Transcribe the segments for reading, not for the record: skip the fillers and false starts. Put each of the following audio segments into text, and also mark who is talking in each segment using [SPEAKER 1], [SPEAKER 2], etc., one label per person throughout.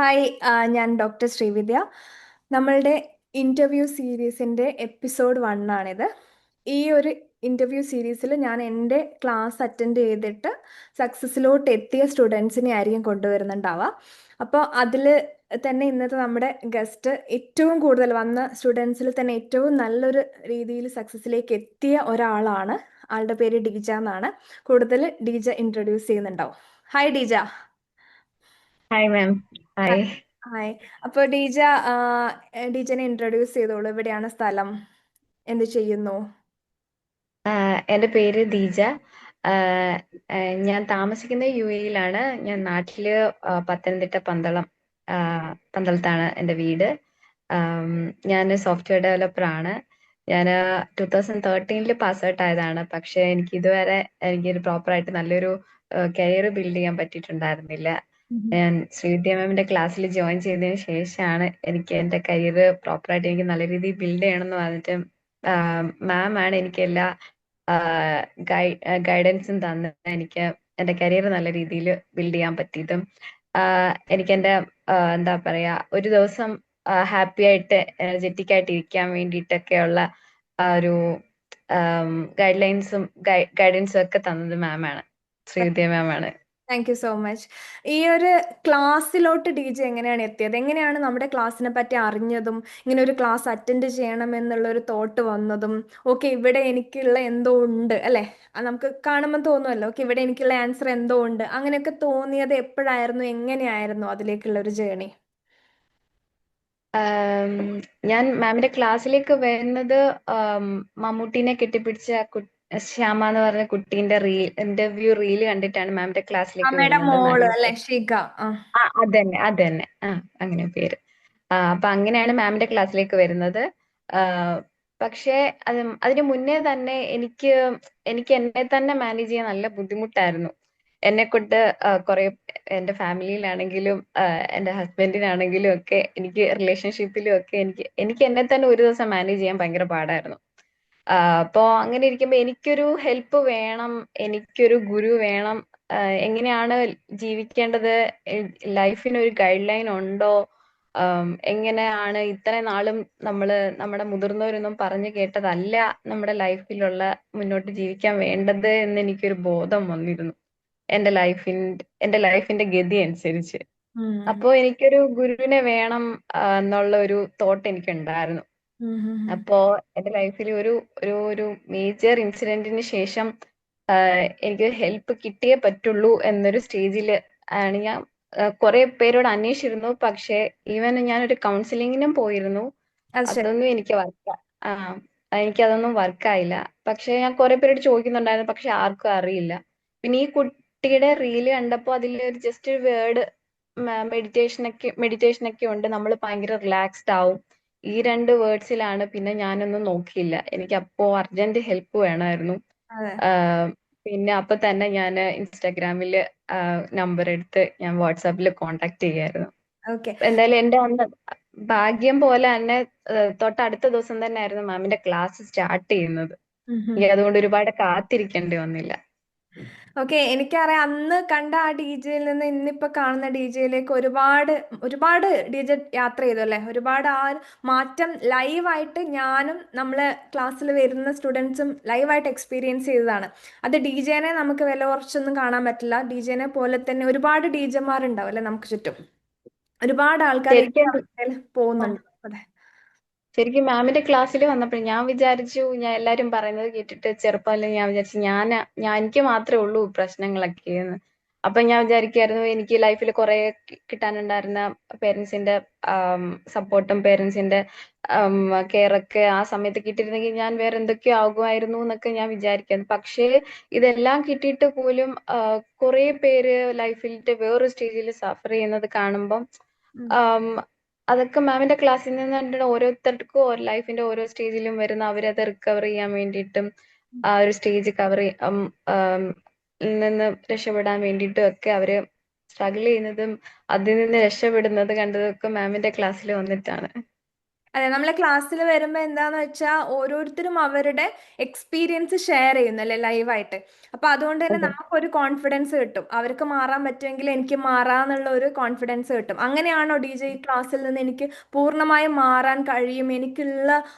[SPEAKER 1] Hi, ഞാൻ doctor Srividya. നമ്മളുടെ interview സീരീസിൻ്റെ episode 1 ആണിത്. ഈ ഒരു ഇൻ്റർവ്യൂ സീരീസിൽ ഞാൻ എൻ്റെ ക്ലാസ് അറ്റൻഡ് ചെയ്തിട്ട് സക്സസ്സിലോട്ട് എത്തിയ സ്റ്റുഡൻസിനെ ആയിരിക്കും കൊണ്ടുവരുന്നുണ്ടാവുക. അപ്പോൾ അതിൽ തന്നെ ഇന്നത്തെ നമ്മുടെ ഗസ്റ്റ് ഏറ്റവും കൂടുതൽ വന്ന സ്റ്റുഡൻസിൽ തന്നെ ഏറ്റവും നല്ലൊരു രീതിയിൽ സക്സസ്സിലേക്ക് എത്തിയ ഒരാളാണ്. ആളുടെ പേര് ഡീജ എന്നാണ്. കൂടുതൽ ഡീജ ഇൻട്രൊഡ്യൂസ് ചെയ്യുന്നുണ്ടാവും. Hi Deeja.
[SPEAKER 2] Hi ma'am. Hi.
[SPEAKER 1] Hi. അപ്പോൾ ഡീജനെ ഇൻട്രൊഡ്യൂസ് ചെയ്തോളൂ. എവിടെയാണ് സ്ഥലം, എന്ത് ചെയ്യുന്നു?
[SPEAKER 2] എൻ്റെ പേര് ദീജ. ഞാൻ താമസിക്കുന്നത് UAE-യിലാണ്. ഞാൻ നാട്ടില് പത്തനംതിട്ട പന്തളത്താണ് എൻ്റെ വീട്. ഞാൻ സോഫ്റ്റ്വെയർ ഡെവലപ്പർ ആണ്. ഞാൻ 2013 പാസ് ഔട്ട് ആയതാണ്. പക്ഷെ എനിക്കൊരു പ്രോപ്പറായിട്ട് നല്ലൊരു കരിയർ ബിൽഡ് ചെയ്യാൻ പറ്റിയിട്ടുണ്ടായിരുന്നില്ല. ഞാൻ ശ്രീവിദ്യ മാമിന്റെ ക്ലാസ്സിൽ ജോയിൻ ചെയ്തതിന് ശേഷമാണ് എനിക്ക് എന്റെ കരിയർ പ്രോപ്പറായിട്ട് എനിക്ക് നല്ല രീതിയിൽ ബിൽഡ് ചെയ്യണം എന്ന് പറഞ്ഞിട്ട് മാം ആണ് എനിക്ക് എല്ലാ ഗൈഡൻസും തന്ന് എനിക്ക് എന്റെ കരിയർ നല്ല രീതിയിൽ ബിൽഡ് ചെയ്യാൻ പറ്റിയതും എനിക്ക് എന്റെ എന്താ പറയാ ഒരു ദിവസം ഹാപ്പി ആയിട്ട് എനർജറ്റിക് ആയിട്ട് ഇരിക്കാൻ വേണ്ടിയിട്ടൊക്കെയുള്ള ഒരു ഗൈഡൻസും ഒക്കെ തന്നത് മാം ആണ്, ശ്രീവിദ്യ മാം ആണ്.
[SPEAKER 1] Thank you so much. ഈ ഒരു ക്ലാസ്സിലോട്ട് ഡീജെ എങ്ങനെയാണ് എത്തിയത്? എങ്ങനെയാണ് നമ്മുടെ ക്ലാസ്സിനെ പറ്റി അറിഞ്ഞതും ഇങ്ങനെ ഒരു ക്ലാസ് അറ്റൻഡ് ചെയ്യണം എന്നുള്ളൊരു തോട്ട് വന്നതും? ഓക്കെ, ഇവിടെ എനിക്കുള്ള എന്തോ ഉണ്ട് അല്ലേ, നമുക്ക് കാണുമ്പോൾ തോന്നുമല്ലോ, ഓക്കെ ഇവിടെ എനിക്കുള്ള ആൻസർ എന്തോ ഉണ്ട്. അങ്ങനെയൊക്കെ തോന്നിയത് എപ്പോഴായിരുന്നു, എങ്ങനെയായിരുന്നു അതിലേക്കുള്ള ഒരു ജേണി?
[SPEAKER 2] ആം, ഞാൻ മാമിന്റെ ക്ലാസ്സിലേക്ക് വരുന്നത് മമ്മൂട്ടിനെ കെട്ടിപ്പിടിച്ച ശ്യാമ എന്ന് പറഞ്ഞ കുട്ടീന്റെ ഇന്റർവ്യൂ റീല് കണ്ടിട്ടാണ് മാമിന്റെ ക്ലാസ്സിലേക്ക്
[SPEAKER 1] അമ്മയുടെ
[SPEAKER 2] വരുന്നത്.
[SPEAKER 1] മോള്
[SPEAKER 2] മാമിന്റെ
[SPEAKER 1] അല്ലെ, ഷിക. ആ.
[SPEAKER 2] അതന്നെ അതന്നെ, അങ്ങനെ പേര്. അപ്പൊ അങ്ങനെയാണ് മാമിന്റെ ക്ലാസ്സിലേക്ക് വരുന്നത്. ആ, പക്ഷേ അതിന് മുന്നേ തന്നെ എനിക്ക് എന്നെ തന്നെ മാനേജ് ചെയ്യാൻ നല്ല ബുദ്ധിമുട്ടായിരുന്നു. എന്നെ കൊണ്ട് കുറെ എന്റെ ഫാമിലിയിലാണെങ്കിലും എന്റെ ഹസ്ബൻഡിനാണെങ്കിലും ഒക്കെ എനിക്ക് റിലേഷൻഷിപ്പിലും ഒക്കെ എനിക്ക് എന്നെ തന്നെ ഒരു ദിവസം മാനേജ് ചെയ്യാൻ ഭയങ്കര പാടായിരുന്നു. അപ്പോ അങ്ങനെ ഇരിക്കുമ്പോ എനിക്കൊരു ഹെൽപ്പ് വേണം, എനിക്കൊരു ഗുരു വേണം. എങ്ങനെയാണ് ജീവിക്കേണ്ടത്, ലൈഫിന് ഒരു ഗൈഡ് ലൈൻ ഉണ്ടോ, എങ്ങനെയാണ് ഇത്രയും നാളും നമ്മുടെ മുതിർന്നവരൊന്നും പറഞ്ഞു കേട്ടതല്ല നമ്മുടെ ലൈഫിലുള്ള മുന്നോട്ട് ജീവിക്കാൻ വേണ്ടത് എന്ന് എനിക്കൊരു ബോധം വന്നിരുന്നു എന്റെ ലൈഫിന്റെ ഗതി അനുസരിച്ച്.
[SPEAKER 1] ഉം.
[SPEAKER 2] അപ്പോ എനിക്കൊരു ഗുരുവിനെ വേണം എന്നുള്ള ഒരു തോട്ട് എനിക്കുണ്ടായിരുന്നു.
[SPEAKER 1] ഉം. ഉം.
[SPEAKER 2] അപ്പോ എന്റെ ലൈഫിൽ ഒരു ഒരു ഒരു മേജർ ഇൻസിഡന്റിന് ശേഷം എനിക്ക് ഹെൽപ്പ് കിട്ടിയേ പറ്റുള്ളൂ എന്നൊരു സ്റ്റേജിൽ ആണ് ഞാൻ കുറെ പേരോട് അന്വേഷിച്ചിരുന്നു. പക്ഷെ ഈവൻ ഞാനൊരു കൗൺസിലിങ്ങിനും പോയിരുന്നു.
[SPEAKER 1] അത് ശരി.
[SPEAKER 2] അതൊന്നും ആ എനിക്കതൊന്നും വർക്കായില്ല. പക്ഷെ ഞാൻ കുറെ പേരോട് ചോദിക്കുന്നുണ്ടായിരുന്നു, പക്ഷെ ആർക്കും അറിയില്ല. പിന്നെ ഈ കുട്ടിയുടെ റീല് കണ്ടപ്പോ അതിൽ ഒരു ജസ്റ്റ് ഒരു വേർഡ് മെഡിറ്റേഷൻ ഒക്കെ ഉണ്ട്, നമ്മൾ ഭയങ്കര റിലാക്സ്ഡ് ആവും. ഈ രണ്ട് വേർഡ്സിലാണ്. പിന്നെ ഞാനൊന്നും നോക്കിയില്ല, എനിക്ക് അപ്പോ അർജന്റ് ഹെൽപ്പ് വേണമായിരുന്നു.
[SPEAKER 1] അതെ.
[SPEAKER 2] ആഹ് പിന്നെ അപ്പൊ തന്നെ ഞാൻ ഇൻസ്റ്റാഗ്രാമിൽ നമ്പർ എടുത്ത് ഞാൻ വാട്സാപ്പിൽ കോണ്ടാക്ട് ചെയ്യായിരുന്നു.
[SPEAKER 1] ഓക്കെ.
[SPEAKER 2] എന്തായാലും എന്റെ അന്ന് ഭാഗ്യം പോലെ തന്നെ തൊട്ടടുത്ത ദിവസം തന്നെ ആയിരുന്നു മാമിന്റെ ക്ലാസ് സ്റ്റാർട്ട് ചെയ്യുന്നത്. എനിക്ക് അതുകൊണ്ട് ഒരുപാട് കാത്തിരിക്കേണ്ടി വന്നില്ല.
[SPEAKER 1] ഓക്കെ, എനിക്കറിയാം അന്ന് കണ്ട ആ ഡി ജെയിൽ നിന്ന് ഇന്നിപ്പോ കാണുന്ന ഡി ജെയിലേക്ക് ഒരുപാട് ഒരുപാട് ഡി ജെ യാത്ര ചെയ്തു അല്ലേ? ഒരുപാട് ആ മാറ്റം ലൈവായിട്ട് ഞാനും നമ്മളെ ക്ലാസ്സിൽ വരുന്ന സ്റ്റുഡൻസും ലൈവായിട്ട് എക്സ്പീരിയൻസ് ചെയ്തതാണ്. അത് ഡി ജെനെ നമുക്ക് വില കുറച്ചൊന്നും കാണാൻ പറ്റില്ല. ഡി ജെനെ പോലെ തന്നെ ഒരുപാട് ഡി ജെമാരുണ്ടാവും അല്ലേ നമുക്ക് ചുറ്റും. ഒരുപാട് ആൾക്കാർ ഈ
[SPEAKER 2] ശരിക്കും
[SPEAKER 1] അവസ്ഥയിൽ പോകുന്നുണ്ട്. അതെ.
[SPEAKER 2] ശരിക്കും മാമിന്റെ ക്ലാസ്സിൽ വന്നപ്പോൾ ഞാൻ വിചാരിച്ചു, ഞാൻ എല്ലാരും പറയുന്നത് കേട്ടിട്ട് ചെറുപ്പമല്ലേ, ഞാൻ വിചാരിച്ചു എനിക്ക് മാത്രമേ ഉള്ളൂ പ്രശ്നങ്ങളൊക്കെ എന്ന്. അപ്പൊ ഞാൻ വിചാരിക്കായിരുന്നു എനിക്ക് ലൈഫിൽ കുറെ കിട്ടാനുണ്ടായിരുന്ന പേരൻസിന്റെ സപ്പോർട്ടും പേരൻസിന്റെ കെയർ ഒക്കെ ആ സമയത്ത് കിട്ടിയിരുന്നെങ്കിൽ ഞാൻ വേറെ എന്തൊക്കെയോ ആകുമായിരുന്നു എന്നൊക്കെ ഞാൻ വിചാരിക്കായിരുന്നു. പക്ഷേ ഇതെല്ലാം കിട്ടിയിട്ട് പോലും കുറെ പേര് ലൈഫിന്റെ വേറൊരു സ്റ്റേജിൽ സഫർ ചെയ്യുന്നത് കാണുമ്പം
[SPEAKER 1] ഉം.
[SPEAKER 2] ആം, അതൊക്കെ മാമിന്റെ ക്ലാസ്സിൽ നിന്ന് കണ്ടിട്ട് ഓരോരുത്തർക്കും ലൈഫിന്റെ ഓരോ സ്റ്റേജിലും വരുന്ന അവരത് റിക്കവർ ചെയ്യാൻ വേണ്ടിയിട്ടും ആ ഒരു സ്റ്റേജ് നിന്ന് രക്ഷപ്പെടാൻ വേണ്ടിയിട്ടും ഒക്കെ അവര് സ്ട്രഗിൾ ചെയ്യുന്നതും അതിൽ നിന്ന് രക്ഷപ്പെടുന്നത് കണ്ടതൊക്കെ മാമിന്റെ ക്ലാസ്സിൽ വന്നിട്ടാണ്.
[SPEAKER 1] അതെ, നമ്മളെ ക്ലാസ്സിൽ വരുമ്പോൾ എന്താന്ന് വെച്ചാൽ ഓരോരുത്തരും അവരുടെ എക്സ്പീരിയൻസ് ഷെയർ ചെയ്യുന്നല്ലേ ലൈവായിട്ട്. അപ്പൊ അതുകൊണ്ട് തന്നെ
[SPEAKER 2] അതെ.
[SPEAKER 1] നമുക്കൊരു കോൺഫിഡൻസ് കിട്ടും, അവർക്ക് മാറാൻ പറ്റുമെങ്കിൽ എനിക്ക് മാറാന്നുള്ള ഒരു കോൺഫിഡൻസ് കിട്ടും. അങ്ങനെയാണോ ഡി ജെ ഈ ക്ലാസ്സിൽ നിന്ന് എനിക്ക് പൂർണ്ണമായും മാറാൻ കഴിയും, എനിക്കുള്ള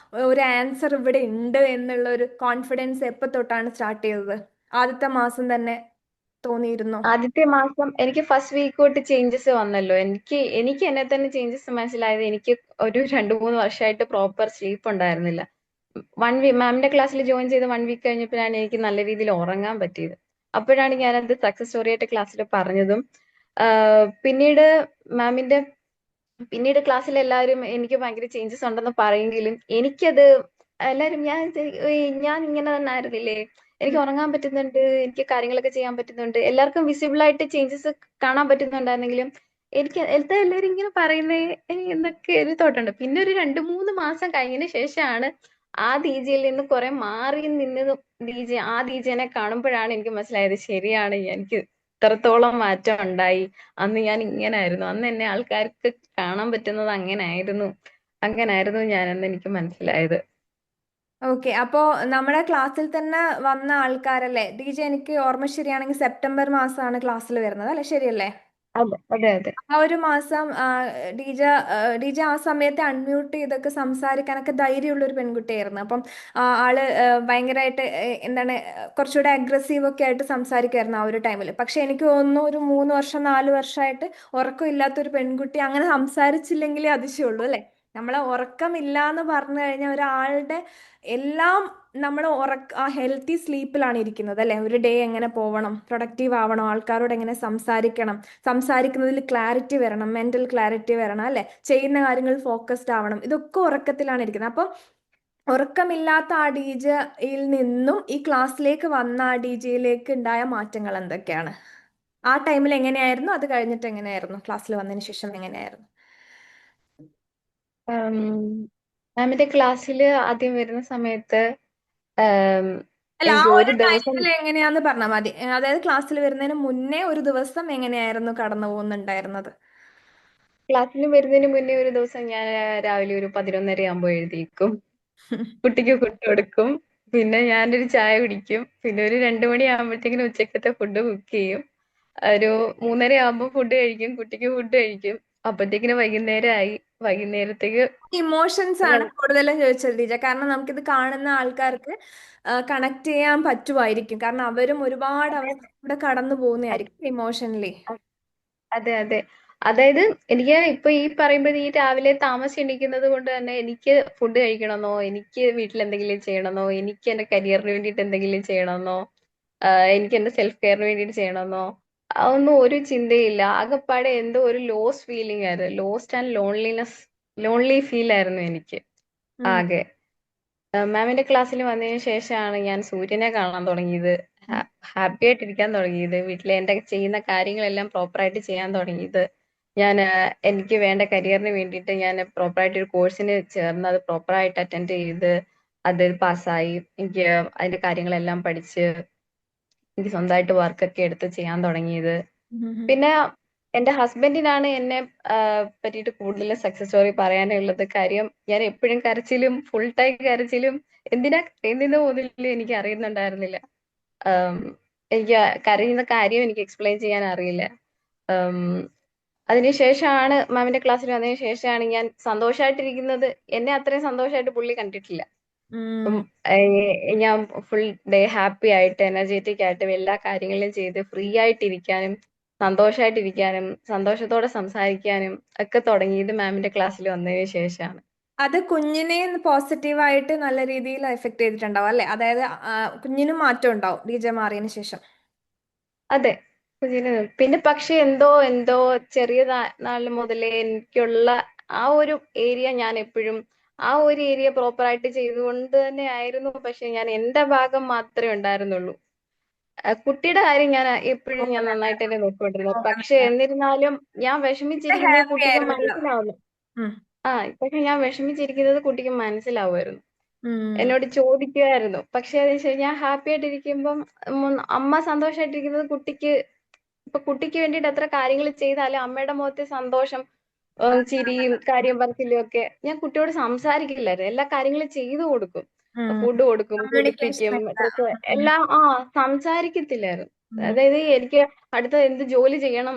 [SPEAKER 1] ഒരു ആൻസർ ഇവിടെ ഉണ്ട് എന്നുള്ള ഒരു കോൺഫിഡൻസ് എപ്പോൾ തൊട്ടാണ് സ്റ്റാർട്ട് ചെയ്തത്? ആദ്യത്തെ മാസം തന്നെ തോന്നിയിരുന്നോ?
[SPEAKER 2] ആദ്യത്തെ മാസം എനിക്ക് ഫസ്റ്റ് വീക്ക് തൊട്ട് ചേഞ്ചസ് വന്നല്ലോ. എനിക്ക് എന്നെ തന്നെ ചേഞ്ചസ് മനസ്സിലായത് എനിക്ക് ഒരു 2-3 വർഷമായിട്ട് പ്രോപ്പർ സ്ലീപ്പ് ഉണ്ടായിരുന്നില്ല. മാമിന്റെ ക്ലാസ്സിൽ ജോയിൻ ചെയ്ത് 1 വീക്ക് കഴിഞ്ഞപ്പോഴാണ് എനിക്ക് നല്ല രീതിയിൽ ഉറങ്ങാൻ പറ്റിയത്. അപ്പോഴാണ് ഞാനത് സക്സസ് സ്റ്റോറി ആയിട്ട് ക്ലാസ്സിൽ പറഞ്ഞതും. പിന്നീട് മാമിന്റെ പിന്നീട് ക്ലാസ്സിൽ എല്ലാവരും എനിക്ക് ഭയങ്കര ചേഞ്ചസ് ഉണ്ടെന്ന് പറയെങ്കിലും എനിക്കത് എല്ലാവരും ഞാൻ ഇങ്ങനെ തന്നെ ആയിരുന്നില്ലേ, എനിക്ക് ഉറങ്ങാൻ പറ്റുന്നുണ്ട്, എനിക്ക് കാര്യങ്ങളൊക്കെ ചെയ്യാൻ പറ്റുന്നുണ്ട്, എല്ലാവർക്കും വിസിബിൾ ആയിട്ട് ചേഞ്ചസ് കാണാൻ പറ്റുന്നുണ്ടായിരുന്നെങ്കിലും എനിക്ക് എല്ലാവരും ഇങ്ങനെ പറയുന്നേ എന്നൊക്കെ ഒരു തോട്ടുണ്ട്. പിന്നെ ഒരു 2-3 മാസം കഴിഞ്ഞതിന് ശേഷമാണ് ആ ദീജയിൽ നിന്ന് കുറെ മാറി നിന്ന് ആ ദീജനെ കാണുമ്പോഴാണ് എനിക്ക് മനസ്സിലായത് ശരിയാണ് എനിക്ക് ഇത്രത്തോളം മാറ്റം ഉണ്ടായി. അന്ന് ഞാൻ ഇങ്ങനായിരുന്നു, അന്ന് എന്നെ ആൾക്കാർക്ക് കാണാൻ പറ്റുന്നത് അങ്ങനായിരുന്നു ഞാനെന്ന് എനിക്ക് മനസ്സിലായത്.
[SPEAKER 1] ഓക്കെ, അപ്പോ നമ്മുടെ ക്ലാസ്സിൽ തന്നെ വന്ന ആൾക്കാരല്ലേ ഡി ജെ? എനിക്ക് ഓർമ്മ ശരിയാണെങ്കിൽ സെപ്റ്റംബർ മാസമാണ് ക്ലാസ്സിൽ വരുന്നത് അല്ലെ, ശരിയല്ലേ?
[SPEAKER 2] അതെ അതെ അതെ.
[SPEAKER 1] ആ ഒരു മാസം ഡീജ ഡീജ ആ സമയത്ത് അൺമ്യൂട്ട് ചെയ്തൊക്കെ സംസാരിക്കാനൊക്കെ ധൈര്യമുള്ള ഒരു പെൺകുട്ടിയായിരുന്നു. അപ്പം ആള് ഭയങ്കരമായിട്ട് എന്താണ്, കുറച്ചുകൂടെ അഗ്രസീവ് ഒക്കെ ആയിട്ട് സംസാരിക്കുമായിരുന്നു ആ ഒരു ടൈമിൽ. പക്ഷെ എനിക്ക് തോന്നുന്നു ഒരു 3 വർഷം 4 വർഷമായിട്ട് ഉറക്കമില്ലാത്തൊരു പെൺകുട്ടി അങ്ങനെ സംസാരിച്ചില്ലെങ്കിലേ അതിശയമുള്ളൂ അല്ലെ. നമ്മളെ ഉറക്കമില്ല എന്ന് പറഞ്ഞു കഴിഞ്ഞാൽ ഒരാളുടെ എല്ലാം, നമ്മൾ ആ ഹെൽത്തി സ്ലീപ്പിലാണ് ഇരിക്കുന്നത് അല്ലെ. ഒരു ഡേ എങ്ങനെ പോവണം, പ്രൊഡക്റ്റീവ് ആവണം, ആൾക്കാരോട് എങ്ങനെ സംസാരിക്കണം, സംസാരിക്കുന്നതിൽ ക്ലാരിറ്റി വരണം, മെന്റൽ ക്ലാരിറ്റി വരണം അല്ലെ, ചെയ്യുന്ന കാര്യങ്ങളിൽ ഫോക്കസ്ഡ് ആവണം, ഇതൊക്കെ ഉറക്കത്തിലാണ് ഇരിക്കുന്നത്. അപ്പം ഉറക്കമില്ലാത്ത ആ ഡി ജെയിൽ നിന്നും ഈ ക്ലാസ്സിലേക്ക് വന്ന ആ ഡി ജെയിലേക്ക് ഉണ്ടായ മാറ്റങ്ങൾ എന്തൊക്കെയാണ്? ആ ടൈമിൽ എങ്ങനെയായിരുന്നു, അത് കഴിഞ്ഞിട്ട് എങ്ങനെയായിരുന്നു, ക്ലാസ്സിൽ വന്നതിന് ശേഷം എങ്ങനെയായിരുന്നു?
[SPEAKER 2] മാമിന്റെ ക്ലാസ്സിൽ ആദ്യം വരുന്ന സമയത്ത്
[SPEAKER 1] അല്ല, ആ
[SPEAKER 2] എനിക്ക്
[SPEAKER 1] ഒരു
[SPEAKER 2] ഒരു ദിവസം
[SPEAKER 1] ടൈമിൽ എങ്ങനെയാന്ന് പറഞ്ഞാൽ മതി. അതായത് ക്ലാസ്സിൽ വരുന്നതിന് മുന്നേ ഒരു ദിവസം എങ്ങനെയായിരുന്നു കടന്നു പോകുന്നുണ്ടായിരുന്നത്?
[SPEAKER 2] ക്ലാസ്സിൽ വരുന്നതിന് മുന്നേ ഒരു ദിവസം ഞാൻ രാവിലെ ഒരു 11:30 ആകുമ്പോൾ എഴുന്നേൽക്കും, കുട്ടിക്ക് ഫുഡ് കൊടുക്കും, പിന്നെ ഞാനൊരു ചായ കുടിക്കും, പിന്നെ ഒരു 2 മണി ആകുമ്പോഴത്തേക്കിനും ഉച്ചക്കത്തെ ഫുഡ് കുക്ക് ചെയ്യും, ഒരു 3:30 ആകുമ്പോൾ ഫുഡ് കഴിക്കും, കുട്ടിക്ക് ഫുഡ് കഴിക്കും, അപ്പത്തേക്കിനും വൈകുന്നേരമായി. വൈകുന്നേരത്തേക്ക്
[SPEAKER 1] ഇമോഷൻസ് ആണ്
[SPEAKER 2] ഞാൻ
[SPEAKER 1] കൂടുതലും ചോദിച്ചത് ടീച്ചർ, കാരണം നമുക്കിത് കാണുന്ന ആൾക്കാർക്ക് കണക്ട് ചെയ്യാൻ പറ്റുമായിരിക്കും, കാരണം അവരും ഒരുപാട് അവസ്ഥയിലൂടെ കടന്നു പോകുന്നതായിരിക്കും ഇമോഷണലി.
[SPEAKER 2] അതെ അതെ. അതായത് എനിക്ക് ഇപ്പൊ ഈ പറയുമ്പോൾ ഈ രാവിലെ താമസിച്ച് എണീക്കുന്നത് കൊണ്ട് തന്നെ എനിക്ക് ഫുഡ് കഴിക്കണമെന്നോ, എനിക്ക് വീട്ടിൽ എന്തെങ്കിലും ചെയ്യണമെന്നോ, എനിക്ക് എന്റെ കരിയറിന് വേണ്ടിയിട്ട് എന്തെങ്കിലും ചെയ്യണമെന്നോ, എനിക്ക് എന്റെ സെൽഫ് കെയറിന് വേണ്ടിയിട്ട് ചെയ്യണമെന്നോ അതൊന്നും ഒരു ചിന്തയില്ല. ആകെപ്പാടെ എന്തോ ഒരു ലോസ് ഫീലിംഗ് ആയിരുന്നു, ലോസ്റ്റ് ആൻഡ് ലോൺലി ഫീൽ ആയിരുന്നു എനിക്ക്
[SPEAKER 1] ഉം.
[SPEAKER 2] ആകെ. മാമിന്റെ ക്ലാസ്സിൽ വന്നതിന് ശേഷമാണ് ഞാൻ സൂര്യനെ കാണാൻ തുടങ്ങിയത്, ഹാപ്പി ആയിട്ടിരിക്കാൻ തുടങ്ങിയത്, വീട്ടിലെ എന്റെ ചെയ്യുന്ന കാര്യങ്ങളെല്ലാം പ്രോപ്പറായിട്ട് ചെയ്യാൻ തുടങ്ങിയത്. ഞാൻ എനിക്ക് വേണ്ട കരിയറിന് വേണ്ടിയിട്ട് ഞാൻ പ്രോപ്പറായിട്ട് ഒരു കോഴ്സിന് ചേർന്ന് അത് പ്രോപ്പറായിട്ട് അറ്റൻഡ് ചെയ്ത് അത് പാസ്സായി. എനിക്ക് അതിന്റെ കാര്യങ്ങളെല്ലാം പഠിച്ച് എനിക്ക് സ്വന്തമായിട്ട് വർക്കൊക്കെ എടുത്ത് ചെയ്യാൻ തുടങ്ങിയത്. പിന്നെ എന്റെ ഹസ്ബൻഡിനാണ് എന്നെ പറ്റിയിട്ട് കൂടുതൽ സക്സസ് സ്റ്റോറി പറയാനുള്ളത്. കാര്യം ഞാൻ എപ്പോഴും കരച്ചിലും ഫുൾ ടൈം കരച്ചിലും, എന്തിനാ കരയുന്നതെന്ന് പോലും എനിക്ക് അറിയുന്നുണ്ടായിരുന്നില്ല. ആം, എനിക്ക് കരയുന്ന കാര്യം എനിക്ക് എക്സ്പ്ലെയിൻ ചെയ്യാൻ അറിയില്ല. ആം, അതിനുശേഷമാണ് മാമിന്റെ ക്ലാസ്സിൽ വന്നതിന് ശേഷമാണ് ഞാൻ സന്തോഷമായിട്ടിരിക്കുന്നത്. എന്നെ അത്രയും സന്തോഷമായിട്ട് പുള്ളി കണ്ടിട്ടില്ല. ഉം,
[SPEAKER 1] ഉം.
[SPEAKER 2] ഞാൻ ഫുൾ ഡേ ഹാപ്പി ആയിട്ട് എനർജറ്റിക് ആയിട്ട് എല്ലാ കാര്യങ്ങളും ചെയ്ത് ഫ്രീ ആയിട്ടിരിക്കാനും സന്തോഷമായിട്ടിരിക്കാനും സന്തോഷത്തോടെ സംസാരിക്കാനും ഒക്കെ തുടങ്ങിയത് മാമിന്റെ ക്ലാസ്സിൽ വന്നതിന് ശേഷമാണ്.
[SPEAKER 1] അത് കുഞ്ഞിനെ പോസിറ്റീവായിട്ട് നല്ല രീതിയിൽ എഫക്ട് ചെയ്തിട്ടുണ്ടാവും അല്ലെ, അതായത് കുഞ്ഞിനും മാറ്റം ഉണ്ടാവും ഡി ജെ മാറിയതിന് ശേഷം.
[SPEAKER 2] അതെ, കുഞ്ഞിന് പിന്നെ പക്ഷെ എന്തോ എന്തോ ചെറിയ നാൾ മുതലേ എനിക്കുള്ള ആ ഒരു ഏരിയ ഞാൻ എപ്പോഴും ആ ഒരു ഏരിയ പ്രോപ്പർ ആയിട്ട് ചെയ്തുകൊണ്ട് തന്നെ ആയിരുന്നു. പക്ഷെ ഞാൻ എന്റെ ഭാഗം മാത്രമേ ഉണ്ടായിരുന്നുള്ളൂ. കുട്ടിയുടെ കാര്യം ഞാൻ എപ്പോഴും ഞാൻ നന്നായിട്ട് തന്നെ നോക്കിക്കൊണ്ടിരുന്നു. പക്ഷെ എന്നിരുന്നാലും ഞാൻ വിഷമിച്ചിരിക്കുന്നത്
[SPEAKER 1] ഹാപ്പി
[SPEAKER 2] കുട്ടിക്ക്
[SPEAKER 1] ആയിരുന്നല്ലോ.
[SPEAKER 2] മനസ്സിലാവുന്നു.
[SPEAKER 1] ഉം.
[SPEAKER 2] ആ പക്ഷെ ഞാൻ വിഷമിച്ചിരിക്കുന്നത് കുട്ടിക്ക് മനസ്സിലാവുമായിരുന്നു,
[SPEAKER 1] ഉം.
[SPEAKER 2] എന്നോട് ചോദിക്കുമായിരുന്നു. പക്ഷെ അത് ശരി, ഞാൻ ഹാപ്പി ആയിട്ടിരിക്കുമ്പം അമ്മ സന്തോഷമായിട്ടിരിക്കുന്നത് കുട്ടിക്ക്, ഇപ്പൊ കുട്ടിക്ക് വേണ്ടിയിട്ട് എത്ര കാര്യങ്ങൾ ചെയ്താലും അമ്മയുടെ മുഖത്തെ സന്തോഷം ചിരിയും കാര്യം പറച്ചിലും ഒക്കെ. ഞാൻ കുട്ടിയോട് സംസാരിക്കില്ലായിരുന്നു, എല്ലാ കാര്യങ്ങളും ചെയ്തു കൊടുക്കും. ഫുഡ് കൊടുക്കും,
[SPEAKER 1] കമ്മ്യൂണിക്കേഷൻ
[SPEAKER 2] കുടിപ്പിക്കും,
[SPEAKER 1] ഇല്ല.
[SPEAKER 2] ഡ്രസ്സ് എല്ലാം സംസാരിക്കത്തില്ലായിരുന്നു.
[SPEAKER 1] ഉം.
[SPEAKER 2] അതായത് എനിക്ക് അടുത്ത എന്ത് ജോലി ചെയ്യണം,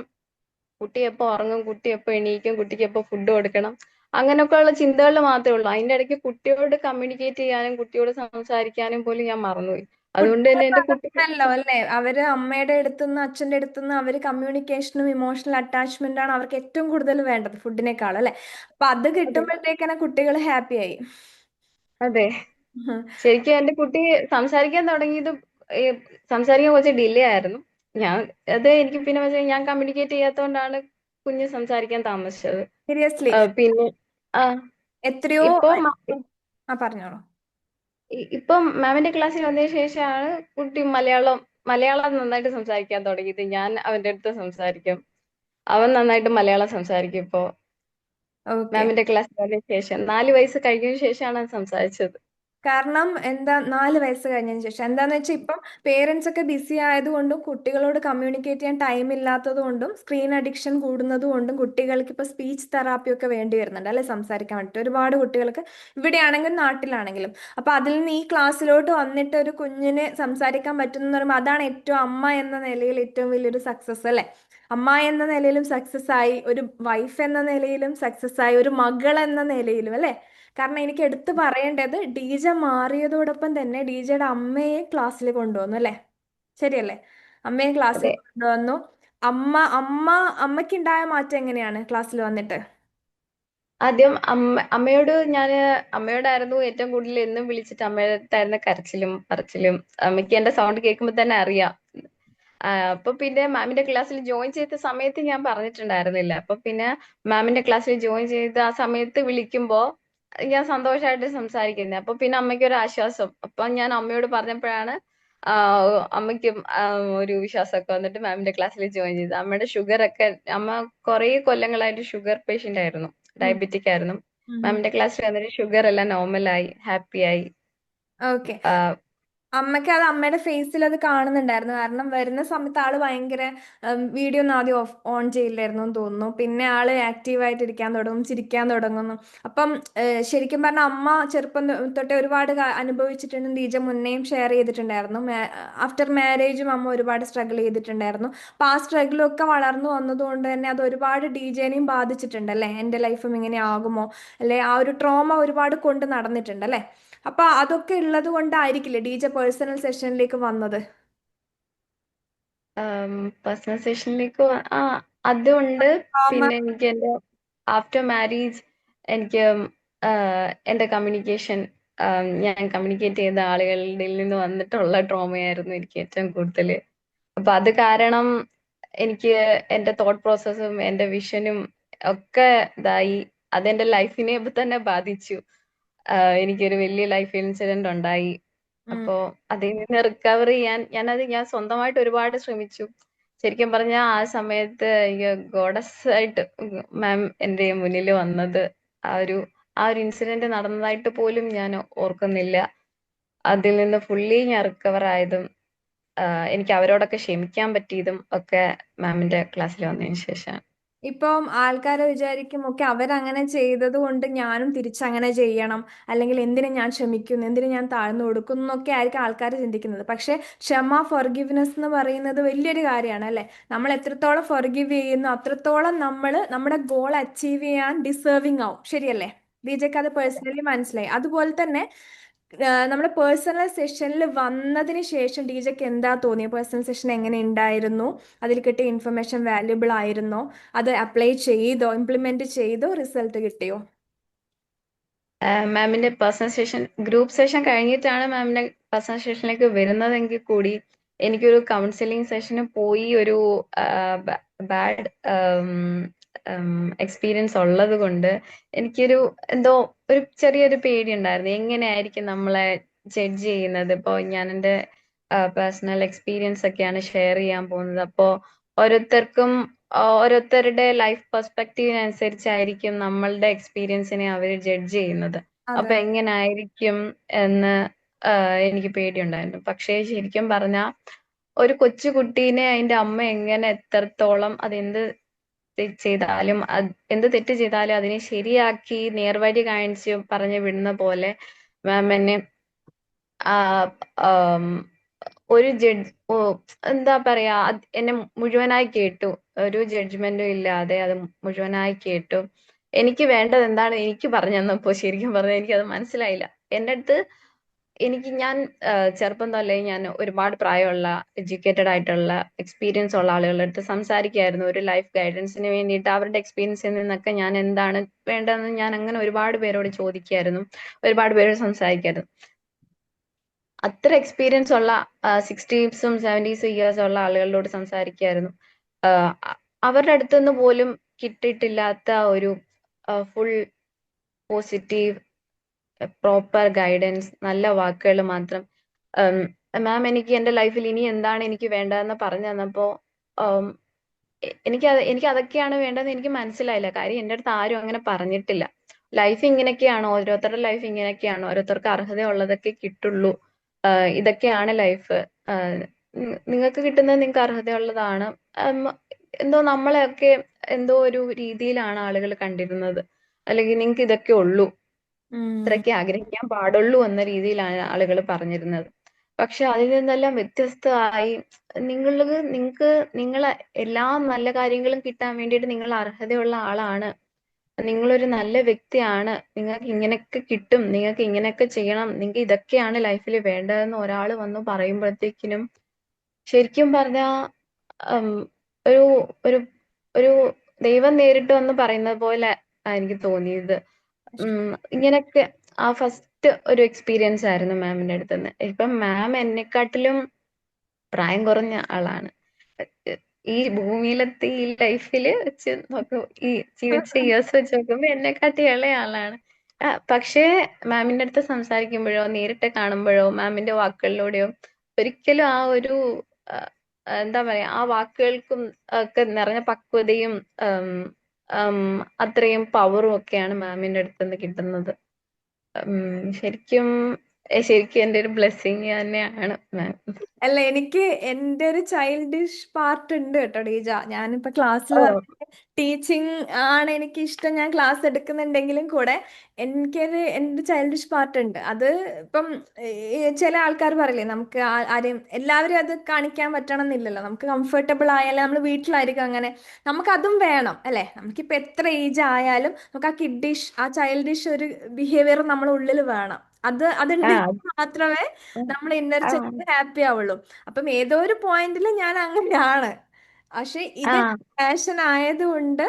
[SPEAKER 2] കുട്ടി എപ്പോ ഉറങ്ങും, കുട്ടി എപ്പോ എണീക്കും, കുട്ടിക്ക് എപ്പോ ഫുഡ് കൊടുക്കണം, അങ്ങനെയൊക്കെയുള്ള ചിന്തകൾ മാത്രമേ ഉള്ളൂ. അതിന്റെ ഇടയ്ക്ക് കുട്ടിയോട് കമ്മ്യൂണിക്കേറ്റ് ചെയ്യാനും കുട്ടിയോട് സംസാരിക്കാനും പോലും ഞാൻ മറന്നുപോയി. അതുകൊണ്ട് തന്നെ
[SPEAKER 1] കുട്ടികൾക്ക്
[SPEAKER 2] എന്റെ കുട്ടിക്ക്
[SPEAKER 1] അതല്ലല്ലോ അല്ലേ, അവര് അമ്മയുടെ അടുത്തുനിന്ന് അച്ഛന്റെ അടുത്തുനിന്ന് അവര് കമ്മ്യൂണിക്കേഷനും ഇമോഷണൽ അറ്റാച്ച്മെന്റ് ആണ് അവർക്ക് ഏറ്റവും കൂടുതൽ വേണ്ടത് ഫുഡിനേക്കാൾ അല്ലെ. അപ്പൊ അത്
[SPEAKER 2] അതെ
[SPEAKER 1] കിട്ടുമ്പോഴത്തേക്കാണ് കുട്ടികൾ ഹാപ്പി ആയി.
[SPEAKER 2] അതെ
[SPEAKER 1] ഉം.
[SPEAKER 2] ശരിക്കും എന്റെ കുട്ടി സംസാരിക്കാൻ തുടങ്ങിയത് ഈ സംസാരിക്കാൻ കുറച്ച് ഡിലേ ആയിരുന്നു. ഞാൻ അത് എനിക്ക് പിന്നെ വെച്ചാൽ ഞാൻ കമ്മ്യൂണിക്കേറ്റ് ചെയ്യാത്തതുകൊണ്ടാണ് കുഞ്ഞ് സംസാരിക്കാൻ താമസിച്ചത്.
[SPEAKER 1] സീരിയസ്ലി
[SPEAKER 2] പിന്നെ ആ
[SPEAKER 1] എത്രയോ
[SPEAKER 2] ഇപ്പൊ
[SPEAKER 1] പറഞ്ഞോളൂ.
[SPEAKER 2] ഇപ്പം മാമിന്റെ ക്ലാസ്സിൽ വന്നതിന് ശേഷമാണ് കുട്ടി മലയാളം നന്നായിട്ട് സംസാരിക്കാൻ തുടങ്ങിയത്. ഞാൻ അവന്റെ അടുത്ത് സംസാരിക്കും, അവൻ നന്നായിട്ട് മലയാളം സംസാരിക്കും ഇപ്പോ.
[SPEAKER 1] ഓക്കെ.
[SPEAKER 2] മാമിന്റെ ക്ലാസ്സിൽ വന്നതിന് ശേഷം 4 വയസ്സ് കഴിഞ്ഞതിന് ശേഷമാണ് അവൻ സംസാരിച്ചത്.
[SPEAKER 1] കാരണം എന്താ 4 വയസ്സ് കഴിഞ്ഞതിന് ശേഷം എന്താന്ന് വെച്ചാൽ ഇപ്പം പേരൻസ് ഒക്കെ ബിസി ആയതുകൊണ്ടും കുട്ടികളോട് കമ്മ്യൂണിക്കേറ്റ് ചെയ്യാൻ ടൈം ഇല്ലാത്തത് കൊണ്ടും സ്ക്രീൻ അഡിക്ഷൻ കൂടുന്നത് കൊണ്ടും കുട്ടികൾക്ക് ഇപ്പൊ സ്പീച്ച് തെറാപ്പി ഒക്കെ വേണ്ടി വരുന്നുണ്ട് അല്ലെ, സംസാരിക്കാൻ വേണ്ടിട്ട് ഒരുപാട് കുട്ടികൾക്ക് ഇവിടെയാണെങ്കിലും നാട്ടിലാണെങ്കിലും. അപ്പൊ അതിൽ നിന്ന് ഈ ക്ലാസ്സിലോട്ട് വന്നിട്ട് ഒരു കുഞ്ഞിന് സംസാരിക്കാൻ പറ്റുന്ന പറയുമ്പോൾ അതാണ് ഏറ്റവും അമ്മ എന്ന നിലയിൽ ഏറ്റവും വലിയൊരു സക്സസ് അല്ലെ. അമ്മ എന്ന നിലയിലും സക്സസ് ആയി, ഒരു വൈഫ് എന്ന നിലയിലും സക്സസ് ആയി, ഒരു മകൾ എന്ന നിലയിലും അല്ലെ. കാരണം എനിക്ക് എടുത്തു പറയേണ്ടത് ഡീജ മാറിയതോടൊപ്പം തന്നെ ഡീജയുടെ അമ്മയെ ക്ലാസ്സിൽ കൊണ്ടുവന്നു അല്ലേ, ശരിയല്ലേ. അമ്മയെ ക്ലാസ്സിൽ
[SPEAKER 2] അതെ
[SPEAKER 1] കൊണ്ടുവന്നു. അമ്മ അമ്മ അമ്മയ്ക്കുണ്ടായ മാറ്റം എങ്ങനെയാണ് ക്ലാസ്സിൽ വന്നിട്ട്?
[SPEAKER 2] ആദ്യം അമ്മയോട് അമ്മയോടായിരുന്നു ഏറ്റവും കൂടുതൽ എന്നും വിളിച്ചിട്ട് അമ്മയുടെ അടുത്തായിരുന്നു കരച്ചിലും പറച്ചിലും. അമ്മയ്ക്ക് എന്റെ സൗണ്ട് കേൾക്കുമ്പോൾ തന്നെ അറിയാം. അപ്പൊ പിന്നെ മാമിന്റെ ക്ലാസ്സിൽ ജോയിൻ ചെയ്ത സമയത്ത് ഞാൻ പറഞ്ഞിട്ടുണ്ടായിരുന്നില്ല. അപ്പൊ പിന്നെ മാമിന്റെ ക്ലാസ്സിൽ ജോയിൻ ചെയ്ത് ആ സമയത്ത് വിളിക്കുമ്പോ ഞാൻ സന്തോഷമായിട്ട് സംസാരിക്കുന്നത്. അപ്പൊ പിന്നെ അമ്മയ്ക്ക് ഒരു ആശ്വാസം. അപ്പൊ ഞാൻ അമ്മയോട് പറഞ്ഞപ്പോഴാണ് അമ്മയ്ക്കും ഒരു വിശ്വാസമൊക്കെ വന്നിട്ട് മാമിന്റെ ക്ലാസ്സിൽ ജോയിൻ ചെയ്തു. അമ്മയുടെ ഷുഗർ ഒക്കെ, അമ്മ കുറെ കൊല്ലങ്ങളായിട്ട് ഷുഗർ പേഷ്യന്റ് ആയിരുന്നു, ഡയബറ്റിക് ആയിരുന്നു. മാമിന്റെ ക്ലാസ്സിൽ വന്നിട്ട് ഷുഗർ എല്ലാം നോർമലായി, ഹാപ്പിയായി.
[SPEAKER 1] ഓക്കെ. അമ്മയ്ക്ക് അത് അമ്മയുടെ ഫേസിൽ അത് കാണുന്നുണ്ടായിരുന്നു. കാരണം വരുന്ന സമയത്ത് ആള് ഭയങ്കര വീഡിയോ ഒന്നും ആദ്യം ഓൺ ചെയ്യില്ലായിരുന്നു എന്ന് തോന്നുന്നു. പിന്നെ ആള് ആക്റ്റീവായിട്ട് ഇരിക്കാൻ തുടങ്ങും, ചിരിക്കാൻ തുടങ്ങുന്നു. അപ്പം ശരിക്കും പറഞ്ഞാൽ അമ്മ ചെറുപ്പം തൊട്ടേ ഒരുപാട് അനുഭവിച്ചിട്ടുണ്ട്. ടീച്ചർ മുന്നേയും ഷെയർ ചെയ്തിട്ടുണ്ടായിരുന്നു. ആഫ്റ്റർ മാരേജും അമ്മ ഒരുപാട് സ്ട്രഗിൾ ചെയ്തിട്ടുണ്ടായിരുന്നു. അപ്പൊ ആ സ്ട്രഗിളൊക്കെ വളർന്നു വന്നതുകൊണ്ട് തന്നെ അത് ഒരുപാട് ഡീജേനെയും ബാധിച്ചിട്ടുണ്ട് അല്ലേ. എൻ്റെ ലൈഫും ഇങ്ങനെ ആകുമോ അല്ലെ, ആ ഒരു ട്രോമ ഒരുപാട് കൊണ്ട് നടന്നിട്ടുണ്ട് അല്ലേ. അപ്പൊ അതൊക്കെ ഉള്ളത് കൊണ്ടായിരിക്കില്ലേ ഡി ജെ പേഴ്സണൽ സെഷനിലേക്ക് വന്നത്?
[SPEAKER 2] പേഴ്സണൽ സെഷനിലേക്ക് അതുണ്ട്.
[SPEAKER 1] ട്രോമ.
[SPEAKER 2] പിന്നെ എനിക്ക് എന്റെ ആഫ്റ്റർ മാരേജ് എനിക്ക് എന്റെ കമ്മ്യൂണിക്കേഷൻ, ഞാൻ കമ്മ്യൂണിക്കേറ്റ് ചെയ്ത ആളുകളുടെ നിന്ന് വന്നിട്ടുള്ള ട്രോമയായിരുന്നു എനിക്ക് ഏറ്റവും കൂടുതൽ. അപ്പൊ അത് കാരണം എനിക്ക് എന്റെ തോട്ട് പ്രോസസ്സും എന്റെ വിഷനും ഒക്കെ ഇതായി. അതെന്റെ ലൈഫിനെ തന്നെ ബാധിച്ചു. എനിക്കൊരു വലിയ ലൈഫ് ഇൻസിഡന്റ് ഉണ്ടായി.
[SPEAKER 1] ഉം.
[SPEAKER 2] അപ്പോ അതിൽ നിന്ന് റിക്കവർ ചെയ്യാൻ ഞാൻ സ്വന്തമായിട്ട് ഒരുപാട് ശ്രമിച്ചു. ശരിക്കും പറഞ്ഞാൽ ആ സമയത്ത് എനിക്ക് ഗോഡസ് ആയിട്ട് മാം എന്റെ മുന്നിൽ വന്നത്, ആ ഒരു ഇൻസിഡന്റ് നടന്നതായിട്ട് പോലും ഞാൻ ഓർക്കുന്നില്ല. അതിൽ നിന്ന് ഫുള്ളി ഞാൻ റിക്കവർ ആയതും എനിക്ക് അവരോടൊക്കെ ക്ഷമിക്കാൻ പറ്റിയതും ഒക്കെ മാമിന്റെ ക്ലാസ്സിൽ വന്നതിന് ശേഷം.
[SPEAKER 1] ഇപ്പം ആൾക്കാരെ വിചാരിക്കും ഓക്കെ അവരങ്ങനെ ചെയ്തത് കൊണ്ട് ഞാനും തിരിച്ചങ്ങനെ ചെയ്യണം, അല്ലെങ്കിൽ എന്തിനു ഞാൻ ക്ഷമിക്കുന്നു, എന്തിനു ഞാൻ താഴ്ന്നു കൊടുക്കുന്നു എന്നൊക്കെ ആയിരിക്കും ആൾക്കാർ ചിന്തിക്കുന്നത്. പക്ഷെ ക്ഷമ, ഫോർഗിവ്നെസ് എന്ന് പറയുന്നത് വലിയൊരു കാര്യമാണ് അല്ലെ. നമ്മൾ എത്രത്തോളം ഫോർഗിവ് ചെയ്യുന്നു അത്രത്തോളം നമ്മൾ നമ്മുടെ ഗോൾ അച്ചീവ് ചെയ്യാൻ ഡിസേർവിങ് ആവും, ശരിയല്ലേ. ദീജയ്ക്ക് അത് പേഴ്സണലി മനസ്സിലായി. അതുപോലെ തന്നെ നമ്മുടെ പേഴ്സണൽ സെഷനിൽ വന്നതിന് ശേഷം ഡീജയ്ക്ക് എന്താ തോന്നിയത്? പേഴ്സണൽ സെഷൻ എങ്ങനെ ഉണ്ടായിരുന്നു? അതിൽ കിട്ടിയ ഇൻഫർമേഷൻ വാല്യുബിൾ ആയിരുന്നോ? അത് അപ്ലൈ ചെയ്തോ, ഇംപ്ലിമെന്റ് ചെയ്തോ, റിസൾട്ട് കിട്ടിയോ?
[SPEAKER 2] മാമിന്റെ പേഴ്സണൽ സെഷൻ, ഗ്രൂപ്പ് സെഷൻ കഴിഞ്ഞിട്ടാണ് മാമിന്റെ പേഴ്സണൽ സെഷനിലേക്ക് വരുന്നതെങ്കിൽ കൂടി എനിക്കൊരു കൗൺസിലിംഗ് സെഷന് പോയി ഒരു ബാഡ് എക്സ്പീരിയൻസ് ഉള്ളത് കൊണ്ട് എനിക്കൊരു എന്തോ ഒരു ചെറിയൊരു പേടി ഉണ്ടായിരുന്നു. എങ്ങനെയായിരിക്കും നമ്മളെ ജഡ്ജ് ചെയ്യുന്നത്? ഇപ്പോ ഞാൻ എൻ്റെ പേഴ്സണൽ എക്സ്പീരിയൻസ് ഒക്കെയാണ് ഷെയർ ചെയ്യാൻ പോകുന്നത്. അപ്പോൾ ഓരോരുത്തർക്കും ഓരോരുത്തരുടെ ലൈഫ് പെർസ്പെക്റ്റീവിനനുസരിച്ചായിരിക്കും നമ്മളുടെ എക്സ്പീരിയൻസിനെ അവർ ജഡ്ജ് ചെയ്യുന്നത്.
[SPEAKER 1] അതെ.
[SPEAKER 2] അപ്പൊ എങ്ങനായിരിക്കും എന്ന് എനിക്ക് പേടിയുണ്ടായിരുന്നു. പക്ഷേ ശരിക്കും പറഞ്ഞാ ഒരു കൊച്ചു കുട്ടീനെ അതിന്റെ അമ്മ എങ്ങനെ എത്രത്തോളം അതെന്ത് ചെയ്താലും എന്ത് തെറ്റ് ചെയ്താലും അതിനെ ശരിയാക്കി നേർവഴി കാണിച്ച് പറഞ്ഞു വിടുന്ന പോലെ മാം എന്നെ ആ, ആം, ഒരു ജഡ്ജ് എന്താ പറയാ എന്നെ മുഴുവനായി കേട്ടു. ഒരു ജഡ്ജ്മെന്റും ഇല്ലാതെ അത് മുഴുവനായി കേട്ടു. എനിക്ക് വേണ്ടത് എന്താണ് എനിക്ക് പറഞ്ഞു തന്നപ്പോ ശരിക്കും പറഞ്ഞാൽ എനിക്കത് മനസ്സിലായില്ല. എന്റെ അടുത്ത് ഞാൻ ചെറുപ്പം തൊല്ലേ ഞാൻ ഒരുപാട് പ്രായമുള്ള എഡ്യൂക്കേറ്റഡ് ആയിട്ടുള്ള എക്സ്പീരിയൻസ് ഉള്ള ആളുകളുടെ അടുത്ത് സംസാരിക്കുമായിരുന്നു ഒരു ലൈഫ് ഗൈഡൻസിന് വേണ്ടിയിട്ട്. അവരുടെ എക്സ്പീരിയൻസിൽ നിന്നൊക്കെ ഞാൻ എന്താണ് വേണ്ടതെന്ന് ഞാൻ അങ്ങനെ ഒരുപാട് പേരോട് ചോദിക്കുമായിരുന്നു, ഒരുപാട് പേരോട് സംസാരിക്കുമായിരുന്നു. അത്ര എക്സ്പീരിയൻസ് ഉള്ള 60s 70s ഇയേഴ്സ് ഉള്ള ആളുകളോട് സംസാരിക്കുമായിരുന്നു. ആഹ് അവരുടെ അടുത്തുനിന്ന് പോലും കിട്ടിയിട്ടില്ലാത്ത ഒരു ഫുൾ പോസിറ്റീവ് പ്രോപ്പർ ഗൈഡൻസ്, നല്ല വാക്കുകൾ മാത്രം. മാം എനിക്ക് എന്റെ ലൈഫിൽ ഇനി എന്താണ് എനിക്ക് വേണ്ടതെന്ന് പറഞ്ഞു തന്നപ്പോ ഉം, എനിക്ക് അതൊക്കെയാണ് വേണ്ടതെന്ന് എനിക്ക് മനസ്സിലായില്ല. കാര്യം എന്റെ അടുത്ത് ആരും അങ്ങനെ പറഞ്ഞിട്ടില്ല. ലൈഫ് ഇങ്ങനെയൊക്കെയാണോ, ഓരോരുത്തരുടെ ലൈഫ് ഇങ്ങനെയൊക്കെയാണോ, ഓരോരുത്തർക്ക് അർഹതയുള്ളതൊക്കെ കിട്ടുള്ളൂ, ഇതൊക്കെയാണ് ലൈഫ്, നിങ്ങൾക്ക് കിട്ടുന്നത് നിങ്ങൾക്ക് അർഹതയുള്ളതാണ്. ഉം, എന്തോ നമ്മളെയൊക്കെ എന്തോ ഒരു രീതിയിലാണ് ആളുകൾ കണ്ടിരുന്നത്. അല്ലെങ്കിൽ നിങ്ങൾക്ക് ഇതൊക്കെ ഉള്ളൂ,
[SPEAKER 1] ഉം.
[SPEAKER 2] ഇത്രയ്ക്ക് ആഗ്രഹിക്കാൻ പാടുള്ളൂ എന്ന രീതിയിലാണ് ആളുകൾ പറഞ്ഞിരുന്നത്. പക്ഷെ അതിൽ നിന്നെല്ലാം വ്യത്യസ്തമായി നിങ്ങൾക്ക് നിങ്ങളെ എല്ലാ നല്ല കാര്യങ്ങളും കിട്ടാൻ വേണ്ടിയിട്ട് നിങ്ങൾ അർഹതയുള്ള ആളാണ്, നിങ്ങളൊരു നല്ല വ്യക്തിയാണ്, നിങ്ങൾക്ക് ഇങ്ങനെയൊക്കെ കിട്ടും, നിങ്ങൾക്ക് ഇങ്ങനെയൊക്കെ ചെയ്യണം, നിങ്ങൾക്ക് ഇതൊക്കെയാണ് ലൈഫിൽ വേണ്ടതെന്ന് ഒരാൾ വന്ന് പറയുമ്പോഴത്തേക്കിനും ശരിക്കും പറഞ്ഞാ ഉം, ഒരു ഒരു ഒരു ദൈവം നേരിട്ട് വന്ന് പറയുന്നത് പോലെ എനിക്ക് തോന്നിയത്. ഇങ്ങനൊക്കെ ആ ഫസ്റ്റ് ഒരു എക്സ്പീരിയൻസ് ആയിരുന്നു മാമിന്റെ അടുത്തുനിന്ന്. ഇപ്പം മാം എന്നെക്കാട്ടിലും പ്രായം കുറഞ്ഞ ആളാണ്. ഈ ഭൂമിയിലത്തെ ഈ ലൈഫില് വെച്ച് നോക്കും, ഈ ജീവിച്ച ഇയേഴ്സ് വെച്ച് നോക്കുമ്പോ എന്നെക്കാട്ടി ഇളയ ആളാണ്. പക്ഷേ മാമിന്റെ അടുത്ത് സംസാരിക്കുമ്പോഴോ നേരിട്ട് കാണുമ്പോഴോ മാമിന്റെ വാക്കുകളിലൂടെയോ ഒരിക്കലും ആ ഒരു ആ, എന്താ പറയാ ആ വാക്കുകൾക്കും ഒക്കെ നിറഞ്ഞ പക്വതയും ഉം, ഉം, അത്രയും പവറും ഒക്കെയാണ് മാമിന്റെ അടുത്ത് നിന്ന് കിട്ടുന്നത്. ശരിക്കും ശരിക്കും എന്റെ ഒരു ബ്ലെസ്സിങ് തന്നെയാണ് മാം.
[SPEAKER 1] അല്ല, എനിക്ക് എൻ്റെ ഒരു ചൈൽഡിഷ് പാർട്ട് ഉണ്ട് കേട്ടോ ഡീജ. ഞാനിപ്പോ ക്ലാസ്സിൽ
[SPEAKER 2] ഓ,
[SPEAKER 1] ടീച്ചിങ് ആണ് എനിക്ക് ഇഷ്ടം. ഞാൻ ക്ലാസ് എടുക്കുന്നുണ്ടെങ്കിലും കൂടെ എൻ്റെ ചൈൽഡിഷ് പാർട്ട് ഉണ്ട്. അത് ഇപ്പം ചില ആൾക്കാർ പറയില്ലേ, നമുക്ക് ആരെയും എല്ലാവരും അത് കാണിക്കാൻ പറ്റണം എന്നില്ലല്ലോ. നമുക്ക് കംഫർട്ടബിൾ ആയാലും നമ്മൾ വീട്ടിലായിരിക്കും അങ്ങനെ, നമുക്ക് അതും വേണം അല്ലേ. നമുക്കിപ്പോൾ എത്ര ഏജ് ആയാലും നമുക്ക് ആ കിഡിഷ് ആ ചൈൽഡിഷ് ഒരു ബിഹേവിയർ നമ്മുടെ ഉള്ളിൽ വേണം.
[SPEAKER 2] ആ
[SPEAKER 1] അതുണ്ടെങ്കിൽ മാത്രമേ നമ്മൾ ഇന്നർ
[SPEAKER 2] ആ
[SPEAKER 1] ചൈൽഡ് ഹാപ്പി ആവുള്ളൂ. അപ്പം ഏതോ ഒരു പോയിന്റിൽ ഞാൻ അങ്ങനെയാണ്. പക്ഷെ ഇത്
[SPEAKER 2] ആ
[SPEAKER 1] പാഷൻ ആയതുകൊണ്ട്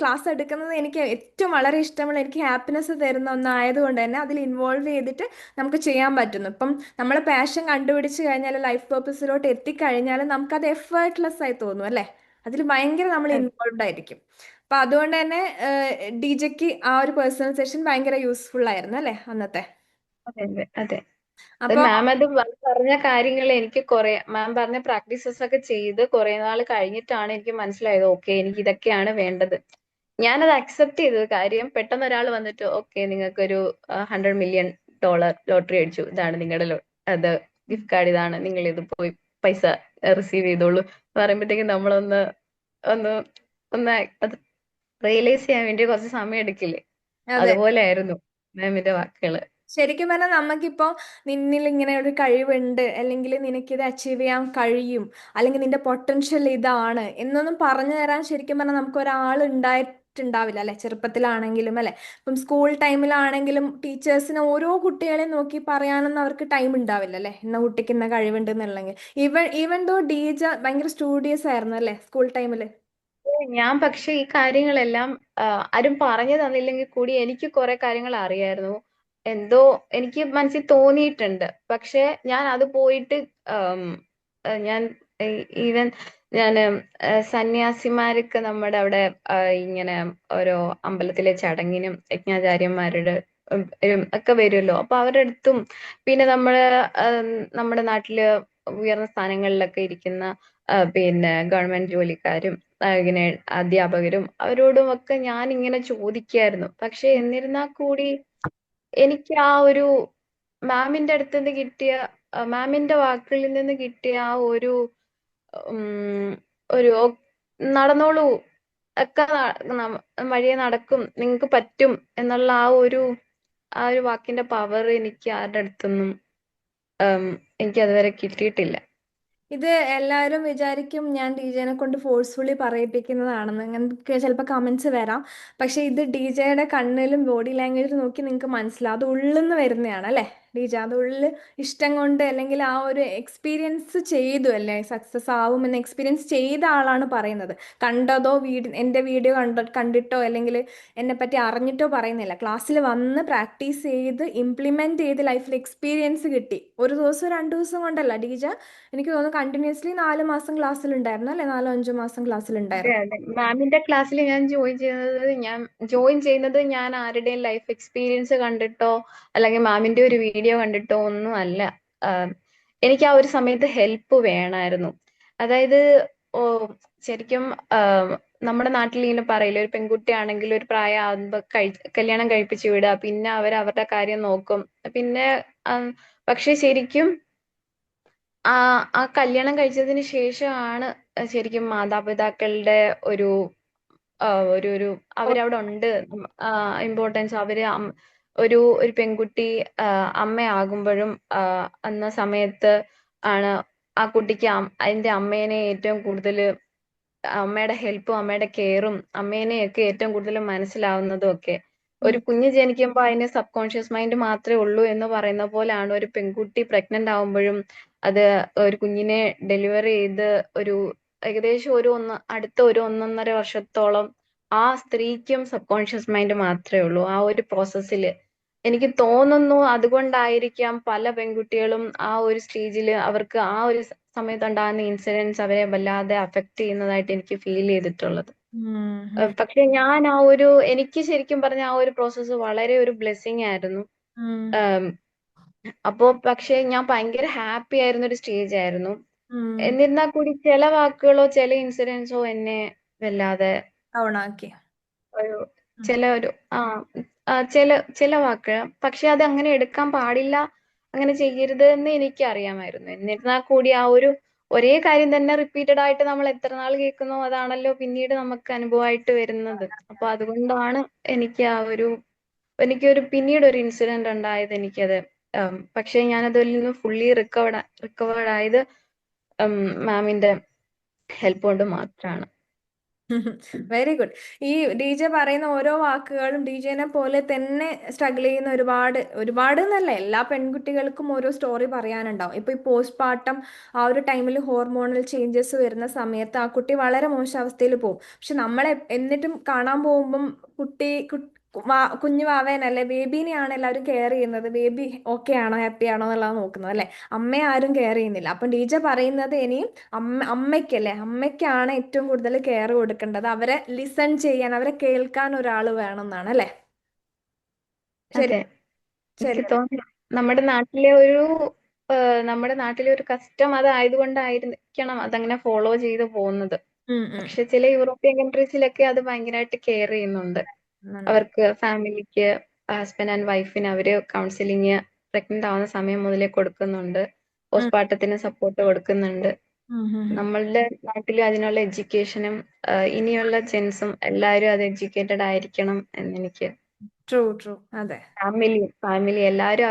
[SPEAKER 1] ക്ലാസ് എടുക്കുന്നത് എനിക്ക് ഏറ്റവും വളരെ ഇഷ്ടമുള്ള, എനിക്ക് ഹാപ്പിനെസ് തരുന്ന ഒന്നായതുകൊണ്ട് തന്നെ അതിൽ ഇൻവോൾവ് ചെയ്തിട്ട് നമുക്ക് ചെയ്യാൻ പറ്റുന്നു. ഇപ്പം നമ്മൾ പാഷൻ കണ്ടുപിടിച്ച് കഴിഞ്ഞാൽ, ലൈഫ് പേർപ്പസിലോട്ട് എത്തിക്കഴിഞ്ഞാൽ നമുക്കത് എഫേർട്ട്ലെസ് ആയി തോന്നും അല്ലേ. അതിൽ ഭയങ്കര നമ്മൾ
[SPEAKER 2] അതെ
[SPEAKER 1] ഇൻവോൾവ് ആയിരിക്കും. അപ്പൊ അതുകൊണ്ട് തന്നെ ഡി ജെക്ക് ആ ഒരു പേഴ്സണൽ സെഷൻ ഭയങ്കര യൂസ്ഫുൾ ആയിരുന്നു അല്ലേ അന്നത്തെ.
[SPEAKER 2] അതെ അതെ അതെ. അത്
[SPEAKER 1] അപ്പൊ
[SPEAKER 2] മാം അത് പറഞ്ഞ കാര്യങ്ങൾ എനിക്ക് കുറെ മാം പറഞ്ഞ പ്രാക്ടീസസ് ഒക്കെ ചെയ്ത് കുറെ നാൾ കഴിഞ്ഞിട്ടാണ് എനിക്ക് മനസ്സിലായത്, ഓക്കെ എനിക്ക് ഇതൊക്കെയാണ് വേണ്ടത്. ഞാനത് അക്സെപ്റ്റ് ചെയ്തത്. കാര്യം പെട്ടെന്ന് ഒരാൾ വന്നിട്ട് ഓക്കെ നിങ്ങൾക്കൊരു $100 million ലോട്ടറി അടിച്ചു, ഇതാണ് നിങ്ങളുടെ അത് ഗിഫ്റ്റ് കാർഡ്, ഇതാണ് നിങ്ങൾ ഇത് പോയി പൈസ റിസീവ് ചെയ്തോളൂ എന്ന് പറയുമ്പോഴത്തേക്കും നമ്മളൊന്ന് ഒന്ന് ഒന്ന് അത് റിയലൈസ് ചെയ്യാൻ വേണ്ടി കുറച്ച് സമയം എടുക്കില്ലേ.
[SPEAKER 1] അതെ,
[SPEAKER 2] അതുപോലെ ആയിരുന്നു മാമിന്റെ വാക്കുകള്.
[SPEAKER 1] ശരിക്കും പറഞ്ഞാൽ നമുക്കിപ്പോ നിന്നിൽ ഇങ്ങനെ ഒരു കഴിവുണ്ട്, അല്ലെങ്കിൽ നിനക്കിത് അച്ചീവ് ചെയ്യാൻ കഴിയും, അല്ലെങ്കിൽ നിന്റെ പൊട്ടൻഷ്യൽ ഇതാണ് എന്നൊന്നും പറഞ്ഞു തരാൻ ശരിക്കും പറഞ്ഞാൽ നമുക്ക് ഒരാൾ ഉണ്ടായിട്ടുണ്ടാവില്ല അല്ലെ. ചെറുപ്പത്തിലാണെങ്കിലും അല്ലെ, ഇപ്പം സ്കൂൾ ടൈമിലാണെങ്കിലും ടീച്ചേഴ്സിന് ഓരോ കുട്ടികളെയും നോക്കി പറയാനൊന്നും അവർക്ക് ടൈം ഉണ്ടാവില്ല അല്ലെ. ഇന്ന കുട്ടിക്ക് ഇന്ന കഴിവുണ്ട് എന്നുള്ളെങ്കിൽ ഈവൻ ദോ ഡീജ ഭയങ്കര സ്റ്റുഡിയസ് ആയിരുന്നു അല്ലെ സ്കൂൾ ടൈമിൽ.
[SPEAKER 2] ഞാൻ പക്ഷെ ഈ കാര്യങ്ങളെല്ലാം ആരും പറഞ്ഞു തന്നില്ലെങ്കിൽ കൂടി എനിക്ക് കുറെ കാര്യങ്ങൾ അറിയായിരുന്നു. എന്തോ എനിക്ക് മനസ്സിൽ തോന്നിയിട്ടുണ്ട്. പക്ഷെ ഞാൻ അത് പോയിട്ട് ആം, ഞാൻ ഈവൻ ഞാൻ സന്യാസിമാരൊക്കെ നമ്മുടെ അവിടെ ഇങ്ങനെ ഓരോ അമ്പലത്തിലെ ചടങ്ങിനും യജ്ഞാചാര്യന്മാരുടെ ഒക്കെ വരുമല്ലോ. അപ്പൊ അവരുടെ അടുത്തും പിന്നെ നമ്മുടെ നാട്ടില് ഉയർന്ന സ്ഥാനങ്ങളിലൊക്കെ ഇരിക്കുന്ന പിന്നെ ഗവൺമെന്റ് ജോലിക്കാരും ഇങ്ങനെ അധ്യാപകരും അവരോടും ഒക്കെ ഞാൻ ഇങ്ങനെ ചോദിക്കായിരുന്നു. പക്ഷെ എന്നിരുന്നാൽ കൂടി എനിക്ക് ആ ഒരു മാമിന്റെ അടുത്ത് നിന്ന് കിട്ടിയ മാമിന്റെ വാക്കുകളിൽ നിന്ന് കിട്ടിയ ആ ഒരു ഉം, ഒരു നടന്നോളൂ, ഒക്കെ വഴിയെ നടക്കും, നിങ്ങൾക്ക് പറ്റും എന്നുള്ള ആ ഒരു വാക്കിന്റെ പവർ എനിക്ക് ആരുടെ അടുത്തൊന്നും ഉം, എനിക്ക് അതുവരെ കിട്ടിയിട്ടില്ല.
[SPEAKER 1] ഇത് എല്ലാവരും വിചാരിക്കും ഞാൻ ഡി.ജെനെ കൊണ്ട് ഫോഴ്സ്ഫുള്ളി പറയിപ്പിക്കുന്നതാണെന്ന്. നിങ്ങൾക്ക് ചിലപ്പോൾ കമൻസ് വരാം. പക്ഷേ ഇത് ഡി.ജെയുടെ കണ്ണിലും ബോഡി ലാംഗ്വേജിലും നോക്കി നിങ്ങൾക്ക് മനസ്സിലാവും. അത് ഉള്ളിൽ നിന്ന് വരുന്നതാണ് അല്ലേ ഡി.ജെ? അത് ഉള്ളിൽ ഇഷ്ടം കൊണ്ട് അല്ലെങ്കിൽ ആ ഒരു എക്സ്പീരിയൻസ് ചെയ്തു അല്ലേ, സക്സസ് ആവുമെന്ന് എക്സ്പീരിയൻസ് ചെയ്ത ആളാണ് പറയുന്നത്. കണ്ടതോ എൻ്റെ വീഡിയോ കണ്ടിട്ടോ അല്ലെങ്കിൽ എന്നെപ്പറ്റി അറിഞ്ഞിട്ടോ പറയുന്നില്ല. ക്ലാസ്സിൽ വന്ന് പ്രാക്ടീസ് ചെയ്ത് ഇംപ്ലിമെൻറ്റ് ചെയ്ത് ലൈഫിൽ എക്സ്പീരിയൻസ് കിട്ടി. ഒരു ദിവസം 2 ദിവസം കൊണ്ടല്ല ഡി.ജെ, എനിക്ക് തോന്നുന്നു കണ്ടിന്യൂസ്ലി 4 മാസം ക്ലാസ്സിലുണ്ടായിരുന്നു അല്ലെ, 4-5 മാസം
[SPEAKER 2] അതെ
[SPEAKER 1] ക്ലാസ്സിലുണ്ടായിരുന്നു.
[SPEAKER 2] അതെ, മാമിന്റെ ക്ലാസ്സിൽ ഞാൻ ജോയിൻ ചെയ്യുന്നത് ഞാൻ ആരുടെയും ലൈഫ് എക്സ്പീരിയൻസ് കണ്ടിട്ടോ അല്ലെങ്കിൽ മാമിന്റെ ഒരു വീഡിയോ കണ്ടിട്ടോ ഒന്നും അല്ല. ആഹ് എനിക്ക് ആ ഒരു സമയത്ത് ഹെൽപ്പ് വേണമായിരുന്നു. അതായത് ഓ ശരിക്കും നമ്മുടെ നാട്ടിൽ ഇങ്ങനെ പറയില്ല, ഒരു പെൺകുട്ടിയാണെങ്കിൽ ഒരു പ്രായമാകുമ്പോ കല്യാണം കഴിപ്പിച്ച് വിടുക, പിന്നെ അവരുടെ കാര്യം നോക്കും. പിന്നെ ആം, പക്ഷെ ശരിക്കും ആ ആ കല്യാണം കഴിച്ചതിന് ശേഷമാണ് ശരിക്കും മാതാപിതാക്കളുടെ ഒരു ഒരു അവരവിടെ ഉണ്ട്, ഇമ്പോർട്ടൻസ്. ഒരു പെൺകുട്ടി അമ്മയാകുമ്പോഴും അന്ന സമയത്ത് ആണ് ആ കുട്ടിക്ക് അതിന്റെ അമ്മേനെ ഏറ്റവും കൂടുതൽ, അമ്മയുടെ ഹെൽപ്പും അമ്മയുടെ കെയറും അമ്മേനെയൊക്കെ ഏറ്റവും കൂടുതൽ മനസ്സിലാവുന്നതും ഒക്കെ.
[SPEAKER 1] ഉം.
[SPEAKER 2] ഒരു കുഞ്ഞ് ജനിക്കുമ്പോൾ അതിന് സബ് കോൺഷ്യസ് മൈൻഡ് മാത്രമേ ഉള്ളൂ എന്ന് പറയുന്ന പോലാണ് ഒരു പെൺകുട്ടി പ്രഗ്നന്റ് ആവുമ്പോഴും അത് ഒരു കുഞ്ഞിനെ ഡെലിവറി ചെയ്ത് ഒരു ഏകദേശം അടുത്ത ഒരു 1.5 വർഷത്തോളം ആ സ്ത്രീക്കും സബ് കോൺഷ്യസ് മൈൻഡ് മാത്രമേ ഉള്ളൂ ആ ഒരു പ്രോസസ്സിൽ. എനിക്ക് തോന്നുന്നു അതുകൊണ്ടായിരിക്കാം പല പെൺകുട്ടികളും ആ ഒരു സ്റ്റേജിൽ അവർക്ക് ആ ഒരു സമയത്തുണ്ടാകുന്ന ഇൻസിഡൻസ് അവരെ വല്ലാതെ അഫക്റ്റ് ചെയ്യുന്നതായിട്ട് എനിക്ക് ഫീൽ ചെയ്തിട്ടുള്ളത്.
[SPEAKER 1] ഉം.
[SPEAKER 2] പക്ഷെ എനിക്ക് ശരിക്കും പറഞ്ഞ ആ ഒരു പ്രോസസ്സ് വളരെ ഒരു ബ്ലെസ്സിങ് ആയിരുന്നു.
[SPEAKER 1] ഉം.
[SPEAKER 2] ഉം, അപ്പോ പക്ഷെ ഞാൻ ഭയങ്കര ഹാപ്പി ആയിരുന്ന ഒരു സ്റ്റേജ് ആയിരുന്നു.
[SPEAKER 1] ഉം.
[SPEAKER 2] എന്നിരുന്നാൽ കൂടി ചില വാക്കുകളോ ചില ഇൻസിഡൻസോ എന്നെ വല്ലാതെ
[SPEAKER 1] ഡൗണാക്കി.
[SPEAKER 2] ഒരു
[SPEAKER 1] ഉം.
[SPEAKER 2] ചില ഒരു ചില വാക്കുകൾ, പക്ഷെ അത് അങ്ങനെ എടുക്കാൻ പാടില്ല, അങ്ങനെ ചെയ്യരുത് എന്ന് എനിക്ക് അറിയാമായിരുന്നു. എന്നിരുന്നാൽ കൂടി ആ ഒരു ഒരേ കാര്യം തന്നെ റിപ്പീറ്റഡ് ആയിട്ട് നമ്മൾ എത്ര നാൾ കേൾക്കുന്നോ അതാണല്ലോ പിന്നീട് നമുക്ക് അനുഭവമായിട്ട് വരുന്നത്. അപ്പൊ അതുകൊണ്ടാണ് എനിക്ക് എനിക്കൊരു പിന്നീട് ഒരു ഇൻസിഡന്റ് ഉണ്ടായത്. പക്ഷെ ഞാൻ അതിൽ നിന്ന് ഫുള്ളി റിക്കവേർഡ് ആയത് മാമിന്റെ ഹെൽപ്പ് കൊണ്ട് മാത്രമാണ്.
[SPEAKER 1] Very good. ഈ ഡി.ജെ പറയുന്ന ഓരോ വാക്കുകളും ഡി.ജെനെ പോലെ തന്നെ സ്ട്രഗിൾ ചെയ്യുന്ന ഒരുപാട് ഒരുപാട് എന്നല്ല, എല്ലാ പെൺകുട്ടികൾക്കും ഓരോ സ്റ്റോറി പറയാനുണ്ടാവും. ഇപ്പൊ ഈ പോസ്റ്റ് പാർട്ടം ആ ഒരു ടൈമിൽ ഹോർമോണൽ ചേഞ്ചസ് വരുന്ന സമയത്ത് ആ കുട്ടി വളരെ മോശം അവസ്ഥയിൽ പോകും. പക്ഷെ നമ്മളെ എന്നിട്ടും കാണാൻ പോകുമ്പം കുഞ്ഞു വാവേനല്ലേ, ബേബീനെയാണ് എല്ലാവരും കെയർ ചെയ്യുന്നത്. ബേബി ഓക്കെ ആണോ ഹാപ്പി ആണോ എന്നുള്ളത് നോക്കുന്നത് അല്ലേ, അമ്മയെ ആരും കെയർ ചെയ്യുന്നില്ല. അപ്പം ഡി.ജെ പറയുന്നത് ഇനിയും അമ്മയ്ക്കല്ലേ, അമ്മയ്ക്കാണ് ഏറ്റവും കൂടുതൽ കെയർ കൊടുക്കേണ്ടത്. അവരെ ലിസൺ ചെയ്യാൻ, അവരെ കേൾക്കാൻ ഒരാൾ വേണം എന്നാണ് അല്ലേ? ശരി.
[SPEAKER 2] അതെ, എനിക്ക്
[SPEAKER 1] ശരിയല്ലേ?
[SPEAKER 2] തോന്നുന്നു നമ്മുടെ നാട്ടിലെ ഒരു കസ്റ്റം അതായതുകൊണ്ടായിരിക്കണം അതങ്ങനെ ഫോളോ ചെയ്ത് പോകുന്നത്.
[SPEAKER 1] ഉം. ഉം.
[SPEAKER 2] പക്ഷെ ചില യൂറോപ്യൻ കൺട്രീസിലൊക്കെ അത് ഭയങ്കരമായിട്ട് കെയർ ചെയ്യുന്നുണ്ട്.
[SPEAKER 1] ഉണ്ട്.
[SPEAKER 2] അവർക്ക് ഫാമിലിക്ക് ഹസ്ബൻഡ് ആൻഡ് വൈഫിന് അവര് കൗൺസിലിങ് പ്രഗ്നന്റ് ആവുന്ന സമയം മുതലേ കൊടുക്കുന്നുണ്ട്.
[SPEAKER 1] ഉം.
[SPEAKER 2] പോസ്റ്റ്മോർട്ടത്തിന് സപ്പോർട്ട് കൊടുക്കുന്നുണ്ട്.
[SPEAKER 1] ഉം. ഉം.
[SPEAKER 2] നമ്മളുടെ നാട്ടിലും അതിനുള്ള എഡ്യൂക്കേഷനും ഇനിയുള്ള ജെൻസും എല്ലാവരും അത് എഡ്യൂക്കേറ്റഡ് ആയിരിക്കണം എന്നെനിക്ക്.
[SPEAKER 1] True true. അതെ.
[SPEAKER 2] ഫാമിലി എല്ലാവരും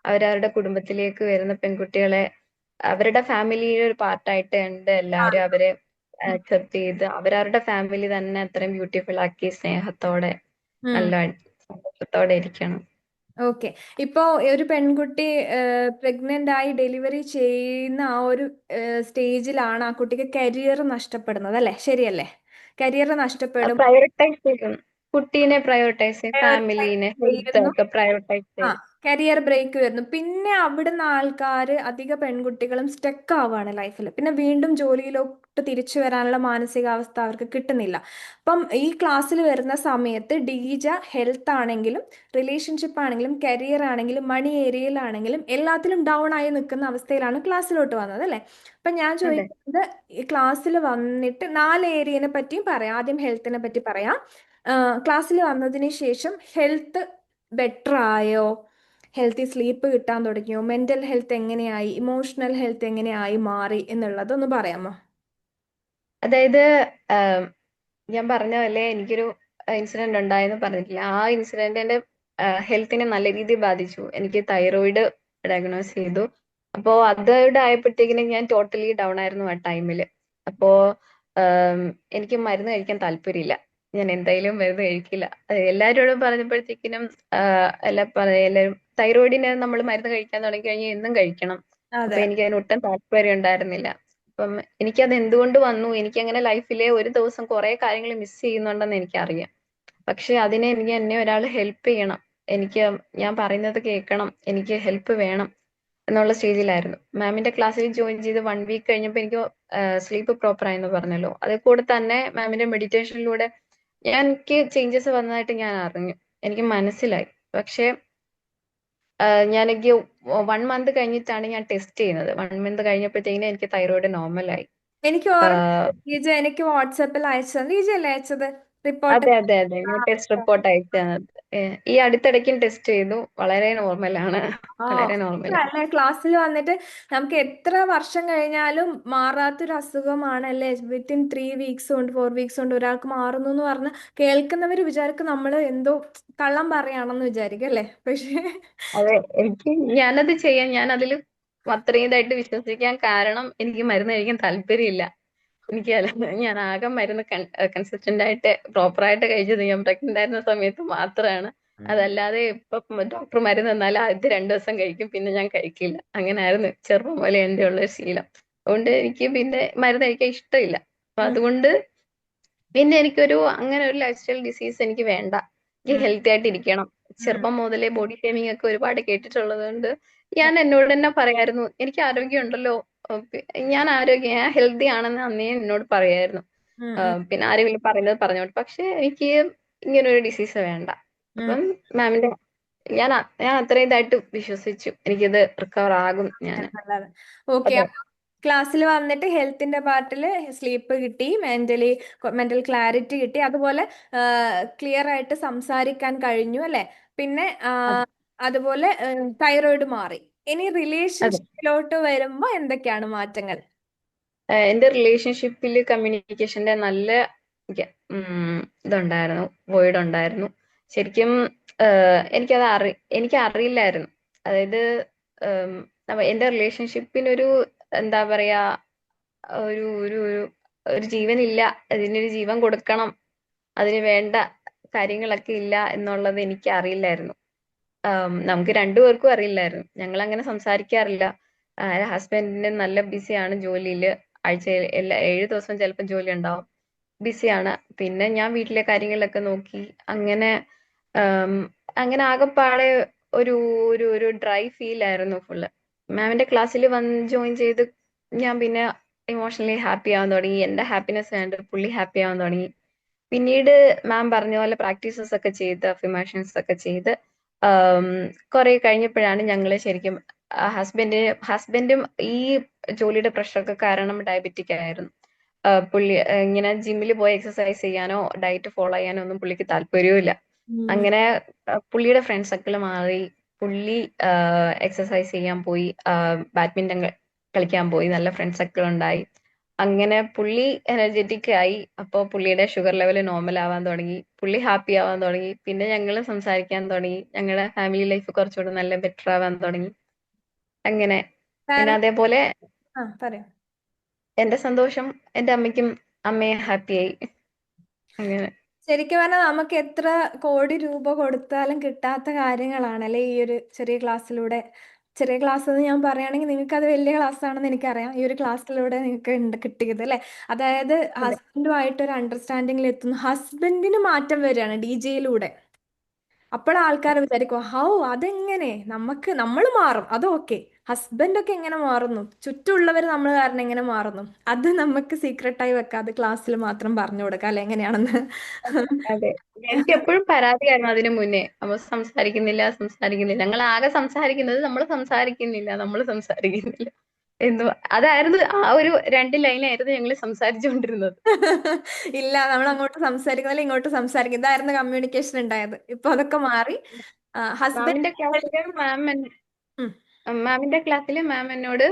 [SPEAKER 2] അവരവരുടെ കുടുംബത്തിലേക്ക് വരുന്ന പെൺകുട്ടികളെ അവരുടെ ഫാമിലിയുടെ ഒരു പാർട്ടായിട്ട് ഉണ്ട് എല്ലാവരും അവരെ
[SPEAKER 1] ഉം.
[SPEAKER 2] അക്സെപ്റ്റ് ചെയ്ത് അവരവരുടെ ഫാമിലി തന്നെ അത്രയും ബ്യൂട്ടിഫുൾ ആക്കി സ്നേഹത്തോടെ
[SPEAKER 1] ഉം.
[SPEAKER 2] നല്ല സന്തോഷത്തോടെ ഇരിക്കണം.
[SPEAKER 1] ഓക്കെ. ഇപ്പോ ഒരു പെൺകുട്ടി പ്രഗ്നന്റ് ആയി ഡെലിവറി ചെയ്യുന്ന ആ ഒരു സ്റ്റേജിലാണ് ആ കുട്ടിക്ക് കരിയർ നഷ്ടപ്പെടുന്നത് അല്ലേ, ശരിയല്ലേ? കരിയർ നഷ്ടപ്പെടും.
[SPEAKER 2] പ്രയോറിറ്റൈസ് ചെയ്യും, കുട്ടീനെ പ്രയോറിറ്റൈസ് ചെയ്യും, ഫാമിലീനെ ഹെൽത്ത്
[SPEAKER 1] ചെയ്യുന്നു.
[SPEAKER 2] ഒക്കെ പ്രയോറിറ്റൈസ്
[SPEAKER 1] ആ,
[SPEAKER 2] ചെയ്യും.
[SPEAKER 1] കരിയർ ബ്രേക്ക് വരുന്നു. പിന്നെ അവിടുന്ന് ആൾക്കാർ, അധിക പെൺകുട്ടികളും സ്റ്റക്ക് ആവുകയാണ് ലൈഫിൽ. പിന്നെ വീണ്ടും ജോലിയിലോട്ട് തിരിച്ചു വരാനുള്ള മാനസികാവസ്ഥ അവർക്ക് കിട്ടുന്നില്ല. അപ്പം ഈ ക്ലാസ്സിൽ വരുന്ന സമയത്ത് ഡീജ ഹെൽത്ത് ആണെങ്കിലും റിലേഷൻഷിപ്പ് ആണെങ്കിലും കരിയർ ആണെങ്കിലും മണി ഏരിയയിലാണെങ്കിലും എല്ലാത്തിലും ഡൗൺ ആയി നിൽക്കുന്ന അവസ്ഥയിലാണ് ക്ലാസ്സിലോട്ട് വന്നത് അല്ലേ? അപ്പം ഞാൻ
[SPEAKER 2] അതെ.
[SPEAKER 1] ചോദിക്കുന്നത്, ഈ ക്ലാസ്സിൽ വന്നിട്ട് 4 ഏരിയനെ പറ്റിയും പറയാം. ആദ്യം ഹെൽത്തിനെ പറ്റി പറയാം. ക്ലാസ്സിൽ വന്നതിന് ശേഷം ഹെൽത്ത് ബെറ്റർ ആയോ, ഹെൽത്തി സ്ലീപ്പ് കിട്ടാൻ തുടങ്ങിയോ, മെന്റൽ ഹെൽത്ത് എങ്ങനെയായി, ഇമോഷണൽ ഹെൽത്ത് എങ്ങനെയായി മാറി എന്നുള്ളതൊന്ന് പറയാമോ?
[SPEAKER 2] അതായത് ഞാൻ പറഞ്ഞ പോലെ എനിക്കൊരു ഇൻസിഡന്റ് ഉണ്ടായെന്ന് പറഞ്ഞിട്ടില്ല. ആ ഇൻസിഡന്റ് എന്റെ ഹെൽത്തിനെ നല്ല രീതിയിൽ ബാധിച്ചു. എനിക്ക് തൈറോയിഡ് ഡയഗ്നോസ് ചെയ്തു. അപ്പോ അതോടെ ആയപ്പോഴത്തേക്കിനും ഞാൻ ടോട്ടലി ഡൗൺ ആയിരുന്നു ആ ടൈമില്. അപ്പോ ആം, എനിക്ക് മരുന്ന് കഴിക്കാൻ താല്പര്യമില്ല. ഞാൻ എന്തായാലും മരുന്ന് കഴിക്കില്ല. എല്ലാവരോടും പറഞ്ഞപ്പോഴത്തേക്കിനും എല്ലാവരും തൈറോയിഡിന് നമ്മൾ മരുന്ന് കഴിക്കാൻ തുടങ്ങി കഴിഞ്ഞാൽ എന്നും കഴിക്കണം. അപ്പൊ
[SPEAKER 1] അതെ.
[SPEAKER 2] എനിക്ക് അതിന് ഒട്ടും താല്പര്യം ഉണ്ടായിരുന്നില്ല. അപ്പം എനിക്കത് എന്തുകൊണ്ട് വന്നു, എനിക്ക് അങ്ങനെ ലൈഫിലെ ഒരു ദിവസം കുറെ കാര്യങ്ങൾ മിസ് ചെയ്യുന്നുണ്ടെന്ന് എനിക്കറിയാം. പക്ഷെ അതിനെ എനിക്ക് എന്നെ ഒരാൾ ഹെൽപ്പ് ചെയ്യണം, എനിക്ക് ഞാൻ പറയുന്നത് കേൾക്കണം, എനിക്ക് ഹെൽപ്പ് വേണം എന്നുള്ള സ്റ്റേജിലായിരുന്നു. മാമിന്റെ ക്ലാസ്സിൽ ജോയിൻ ചെയ്ത് 1 വീക്ക് കഴിഞ്ഞപ്പോൾ എനിക്ക് സ്ലീപ്പ് പ്രോപ്പർ ആയെന്ന് പറഞ്ഞല്ലോ. അതേ കൂടെ തന്നെ മാമിന്റെ മെഡിറ്റേഷനിലൂടെ എനിക്ക് ചേഞ്ചസ് വന്നതായിട്ട് ഞാൻ അറിഞ്ഞു, എനിക്ക് മനസ്സിലായി. പക്ഷെ എനിക്ക് 1 മന്ത് കഴിഞ്ഞിട്ടാണ് ഞാൻ ടെസ്റ്റ് ചെയ്യുന്നത്. 1 മന്ത് കഴിഞ്ഞപ്പോഴത്തേക്കിനും എനിക്ക് തൈറോയിഡ് നോർമലായി.
[SPEAKER 1] എനിക്ക് ഓർമ്മ, ലീജ എനിക്ക് വാട്സാപ്പിൽ അയച്ചത്, ലീജ അല്ലേ അയച്ചത് റിപ്പോർട്ട്?
[SPEAKER 2] അതെ അതെ അതെ, ഞാൻ ടെസ്റ്റ് റിപ്പോർട്ട് അയച്ചു തന്നത്. ഈ അടുത്തിടയ്ക്കും ടെസ്റ്റ് ചെയ്തു, വളരെ നോർമലാണ്.
[SPEAKER 1] ആ,
[SPEAKER 2] വളരെ നോർമൽ.
[SPEAKER 1] അല്ലേ ക്ലാസ്സിൽ വന്നിട്ട് നമുക്ക് എത്ര വർഷം കഴിഞ്ഞാലും മാറാത്തൊരു അസുഖമാണല്ലേ, വിത്തിൻ 3 വീക്സ് കൊണ്ട് 4 വീക്സ് കൊണ്ട് ഒരാൾക്ക് മാറുന്നു എന്ന് പറഞ്ഞ് കേൾക്കുന്നവർ വിചാരിക്കും നമ്മൾ എന്തോ കള്ളം പറയാണെന്ന് വിചാരിക്കും അല്ലേ, പക്ഷേ
[SPEAKER 2] അതെ, എനിക്ക് ഞാനത് ചെയ്യാൻ, ഞാൻ അതിൽ അത്രയും ഇതായിട്ട് വിശ്വസിക്കാൻ കാരണം എനിക്ക് മരുന്ന് കഴിക്കാൻ താല്പര്യമില്ല. എനിക്ക് ഞാൻ ആകെ മരുന്ന് കൺസിസ്റ്റന്റ് ആയിട്ട് പ്രോപ്പർ ആയിട്ട് കഴിച്ചത് ഞാൻ പ്രഗ്നന്റ് ആയിരുന്ന സമയത്ത് മാത്രമാണ്. അതല്ലാതെ ഇപ്പൊ ഡോക്ടർ മരുന്ന് തന്നാൽ ആദ്യത്തെ 2 ദിവസം കഴിക്കും, പിന്നെ ഞാൻ കഴിക്കില്ല. അങ്ങനെയായിരുന്നു ചെറുപ്പം പോലെ എന്റെ ഉള്ള ശീലം. അതുകൊണ്ട് എനിക്ക് പിന്നെ മരുന്ന് കഴിക്കാൻ ഇഷ്ടമില്ല. അപ്പൊ
[SPEAKER 1] ഉം,
[SPEAKER 2] അതുകൊണ്ട് പിന്നെ എനിക്കൊരു അങ്ങനെ ഒരു ലൈഫ് സ്റ്റൈൽ ഡിസീസ് എനിക്ക് വേണ്ട. എനിക്ക്
[SPEAKER 1] ഉം,
[SPEAKER 2] ഹെൽത്തി ആയിട്ട് ഇരിക്കണം.
[SPEAKER 1] ഉം,
[SPEAKER 2] ചെറുപ്പം മുതലേ ബോഡി ഷേമിംഗ് ഒക്കെ ഒരുപാട് കേട്ടിട്ടുള്ളത് കൊണ്ട് ഞാൻ എന്നോട് തന്നെ പറയായിരുന്നു, എനിക്ക് ആരോഗ്യം ഉണ്ടല്ലോ, ഞാൻ ഹെൽത്തി ആണെന്ന് അന്നേ എന്നോട് പറയായിരുന്നു.
[SPEAKER 1] ഉം, ഉം,
[SPEAKER 2] പിന്നെ ആരെങ്കിലും പറയുന്നത് പറഞ്ഞോട്ടെ, പക്ഷെ എനിക്ക് ഇങ്ങനെ ഒരു ഡിസീസ് വേണ്ട.
[SPEAKER 1] ഉം.
[SPEAKER 2] അപ്പം മാമിന്റെ ഞാൻ അത്രയും ഇതായിട്ട് വിശ്വസിച്ചു എനിക്കിത് റിക്കവർ ആകും ഞാൻ.
[SPEAKER 1] നല്ലത്. ഓക്കെ,
[SPEAKER 2] അതെ
[SPEAKER 1] ക്ലാസ്സിൽ വന്നിട്ട് ഹെൽത്തിന്റെ പാർട്ടിൽ സ്ലീപ്പ് കിട്ടി, മെന്റൽ ക്ലാരിറ്റി കിട്ടി, അതുപോലെ ക്ലിയർ ആയിട്ട് സംസാരിക്കാൻ കഴിഞ്ഞു അല്ലെ. പിന്നെ
[SPEAKER 2] അതെ
[SPEAKER 1] അതുപോലെ തൈറോയിഡ് മാറി. ഇനി
[SPEAKER 2] അതെ.
[SPEAKER 1] റിലേഷൻഷിപ്പിലോട്ട് വരുമ്പോ എന്തൊക്കെയാണ് മാറ്റങ്ങൾ?
[SPEAKER 2] എന്റെ റിലേഷൻഷിപ്പിൽ കമ്മ്യൂണിക്കേഷന്റെ നല്ല ഇതുണ്ടായിരുന്നു, വോയിഡ് ഉണ്ടായിരുന്നു. ശരിക്കും എനിക്ക് അറിയില്ലായിരുന്നു. അതായത് എന്റെ റിലേഷൻഷിപ്പിനൊരു എന്താ പറയാ, ഒരു ഒരു ഒരു ഒരു ജീവനില്ല, അതിനൊരു ജീവൻ കൊടുക്കണം, അതിന് വേണ്ട കാര്യങ്ങളൊക്കെ ഇല്ല എന്നുള്ളത് എനിക്ക് അറിയില്ലായിരുന്നു. നമുക്ക് രണ്ടുപേർക്കും അറിയില്ലായിരുന്നു. ഞങ്ങൾ അങ്ങനെ സംസാരിക്കാറില്ല. ഹസ്ബൻഡിന് നല്ല ബിസിയാണ് ജോലിയിൽ. ആഴ്ചയിൽ 7 ദിവസം ചിലപ്പോൾ ജോലി ഉണ്ടാവും, ബിസിയാണ്. പിന്നെ ഞാൻ വീട്ടിലെ കാര്യങ്ങളിലൊക്കെ നോക്കി. അങ്ങനെ ആം, അങ്ങനെ ആകെപ്പാടെ ഒരു ഒരു ഒരു ഡ്രൈ ഫീൽ ആയിരുന്നു ഫുള്ള്. മാമിന്റെ ക്ലാസ്സിൽ വന്ന് ജോയിൻ ചെയ്ത് ഞാൻ പിന്നെ ഇമോഷണലി ഹാപ്പി ആവാൻ തുടങ്ങി. എന്റെ ഹാപ്പിനെസ് വേണ്ട പുള്ളി ഹാപ്പി ആവാൻ തുടങ്ങി. പിന്നീട് മാം പറഞ്ഞ പോലെ പ്രാക്ടീസസ് ഒക്കെ ചെയ്ത് അഫിമേഷൻസ് ഒക്കെ ചെയ്ത് ആം, കുറെ കഴിഞ്ഞപ്പോഴാണ് ഞങ്ങള് ശരിക്കും ഹസ്ബൻഡും ഈ ജോലിയുടെ പ്രഷറൊക്കെ കാരണം ഡയബറ്റിക് ആയിരുന്നു. പുള്ളി ഇങ്ങനെ ജിമ്മിൽ പോയി എക്സസൈസ് ചെയ്യാനോ ഡയറ്റ് ഫോളോ ചെയ്യാനോ ഒന്നും പുള്ളിക്ക് താല്പര്യവുമില്ല.
[SPEAKER 1] ഉം.
[SPEAKER 2] അങ്ങനെ പുള്ളിയുടെ ഫ്രണ്ട് സർക്കിൾ മാറി. പുള്ളി എക്സസൈസ് ചെയ്യാൻ പോയി, ബാഡ്മിന്റൺ കളിക്കാൻ പോയി, നല്ല ഫ്രണ്ട് സർക്കിൾ ഉണ്ടായി. അങ്ങനെ പുള്ളി എനർജറ്റിക് ആയി. അപ്പോൾ പുള്ളിയുടെ ഷുഗർ ലെവൽ നോർമൽ ആവാൻ തുടങ്ങി, പുള്ളി ഹാപ്പി ആവാൻ തുടങ്ങി. പിന്നെ ഞങ്ങൾ സംസാരിക്കാൻ തുടങ്ങി, ഞങ്ങളുടെ ഫാമിലി ലൈഫ് കുറച്ചുകൂടെ നല്ല ബെറ്റർ ആവാൻ തുടങ്ങി. അങ്ങനെ പിന്നെ
[SPEAKER 1] കാരണം
[SPEAKER 2] അതേപോലെ
[SPEAKER 1] പറയാം.
[SPEAKER 2] എന്റെ സന്തോഷം എന്റെ അമ്മയ്ക്കും, അമ്മയെ ഹാപ്പിയായി. അങ്ങനെ.
[SPEAKER 1] ശരിക്കും പറഞ്ഞാൽ നമുക്ക് എത്ര കോടി രൂപ കൊടുത്താലും കിട്ടാത്ത കാര്യങ്ങളാണല്ലേ ഈ ഒരു ചെറിയ ക്ലാസ്സിലൂടെ. ചെറിയ ക്ലാസ് എന്ന് ഞാൻ പറയുകയാണെങ്കിൽ നിങ്ങൾക്ക് അത് വലിയ ക്ലാസ് ആണെന്ന് എനിക്കറിയാം. ഈ ഒരു ക്ലാസ്സിലൂടെ നിങ്ങൾക്ക് ഉണ്ട് കിട്ടിയത് അല്ലേ. അതായത്
[SPEAKER 2] അതെ
[SPEAKER 1] ഹസ്ബൻഡുമായിട്ട് ഒരു അണ്ടർസ്റ്റാൻഡിങ്ങിൽ എത്തുന്നു, ഹസ്ബൻഡിന് മാറ്റം വരികയാണ് ഡി ജെയിലൂടെ. അപ്പോൾ ആൾക്കാർ വിചാരിക്കും ഹൗ അതെങ്ങനെ, നമ്മൾ മാറും അത് ഓക്കെ, ഹസ്ബൻഡൊക്കെ എങ്ങനെ മാറുന്നു, ചുറ്റുമുള്ളവർ നമ്മൾ കാരണം എങ്ങനെ മാറുന്നു, അത് നമുക്ക് സീക്രട്ടായി വെക്കാതെ ക്ലാസ്സിൽ മാത്രം പറഞ്ഞു കൊടുക്കാം അല്ലെ എങ്ങനെയാണെന്ന്.
[SPEAKER 2] അതെ, എനിക്ക് എപ്പോഴും പരാതിയായിരുന്നു അതിനു മുന്നേ. അപ്പൊ സംസാരിക്കുന്നില്ല, ഞങ്ങൾ ആകെ സംസാരിക്കുന്നത് നമ്മൾ സംസാരിക്കുന്നില്ല എന്ന്. അതായിരുന്നു ആ ഒരു 2 ലൈനായിരുന്നു ഞങ്ങൾ സംസാരിച്ചുകൊണ്ടിരുന്നത്.
[SPEAKER 1] ഇല്ല, നമ്മൾ അങ്ങോട്ട് സംസാരിക്കുന്നില്ല ഇങ്ങോട്ട് സംസാരിക്കും, ഇതായിരുന്നു കമ്മ്യൂണിക്കേഷൻ ഉണ്ടായത്. ഇപ്പൊ അതൊക്കെ മാറി. ഹസ്ബൻഡ്.
[SPEAKER 2] മാമിന്റെ ക്ലാസ്സില് മാം എന്നോട്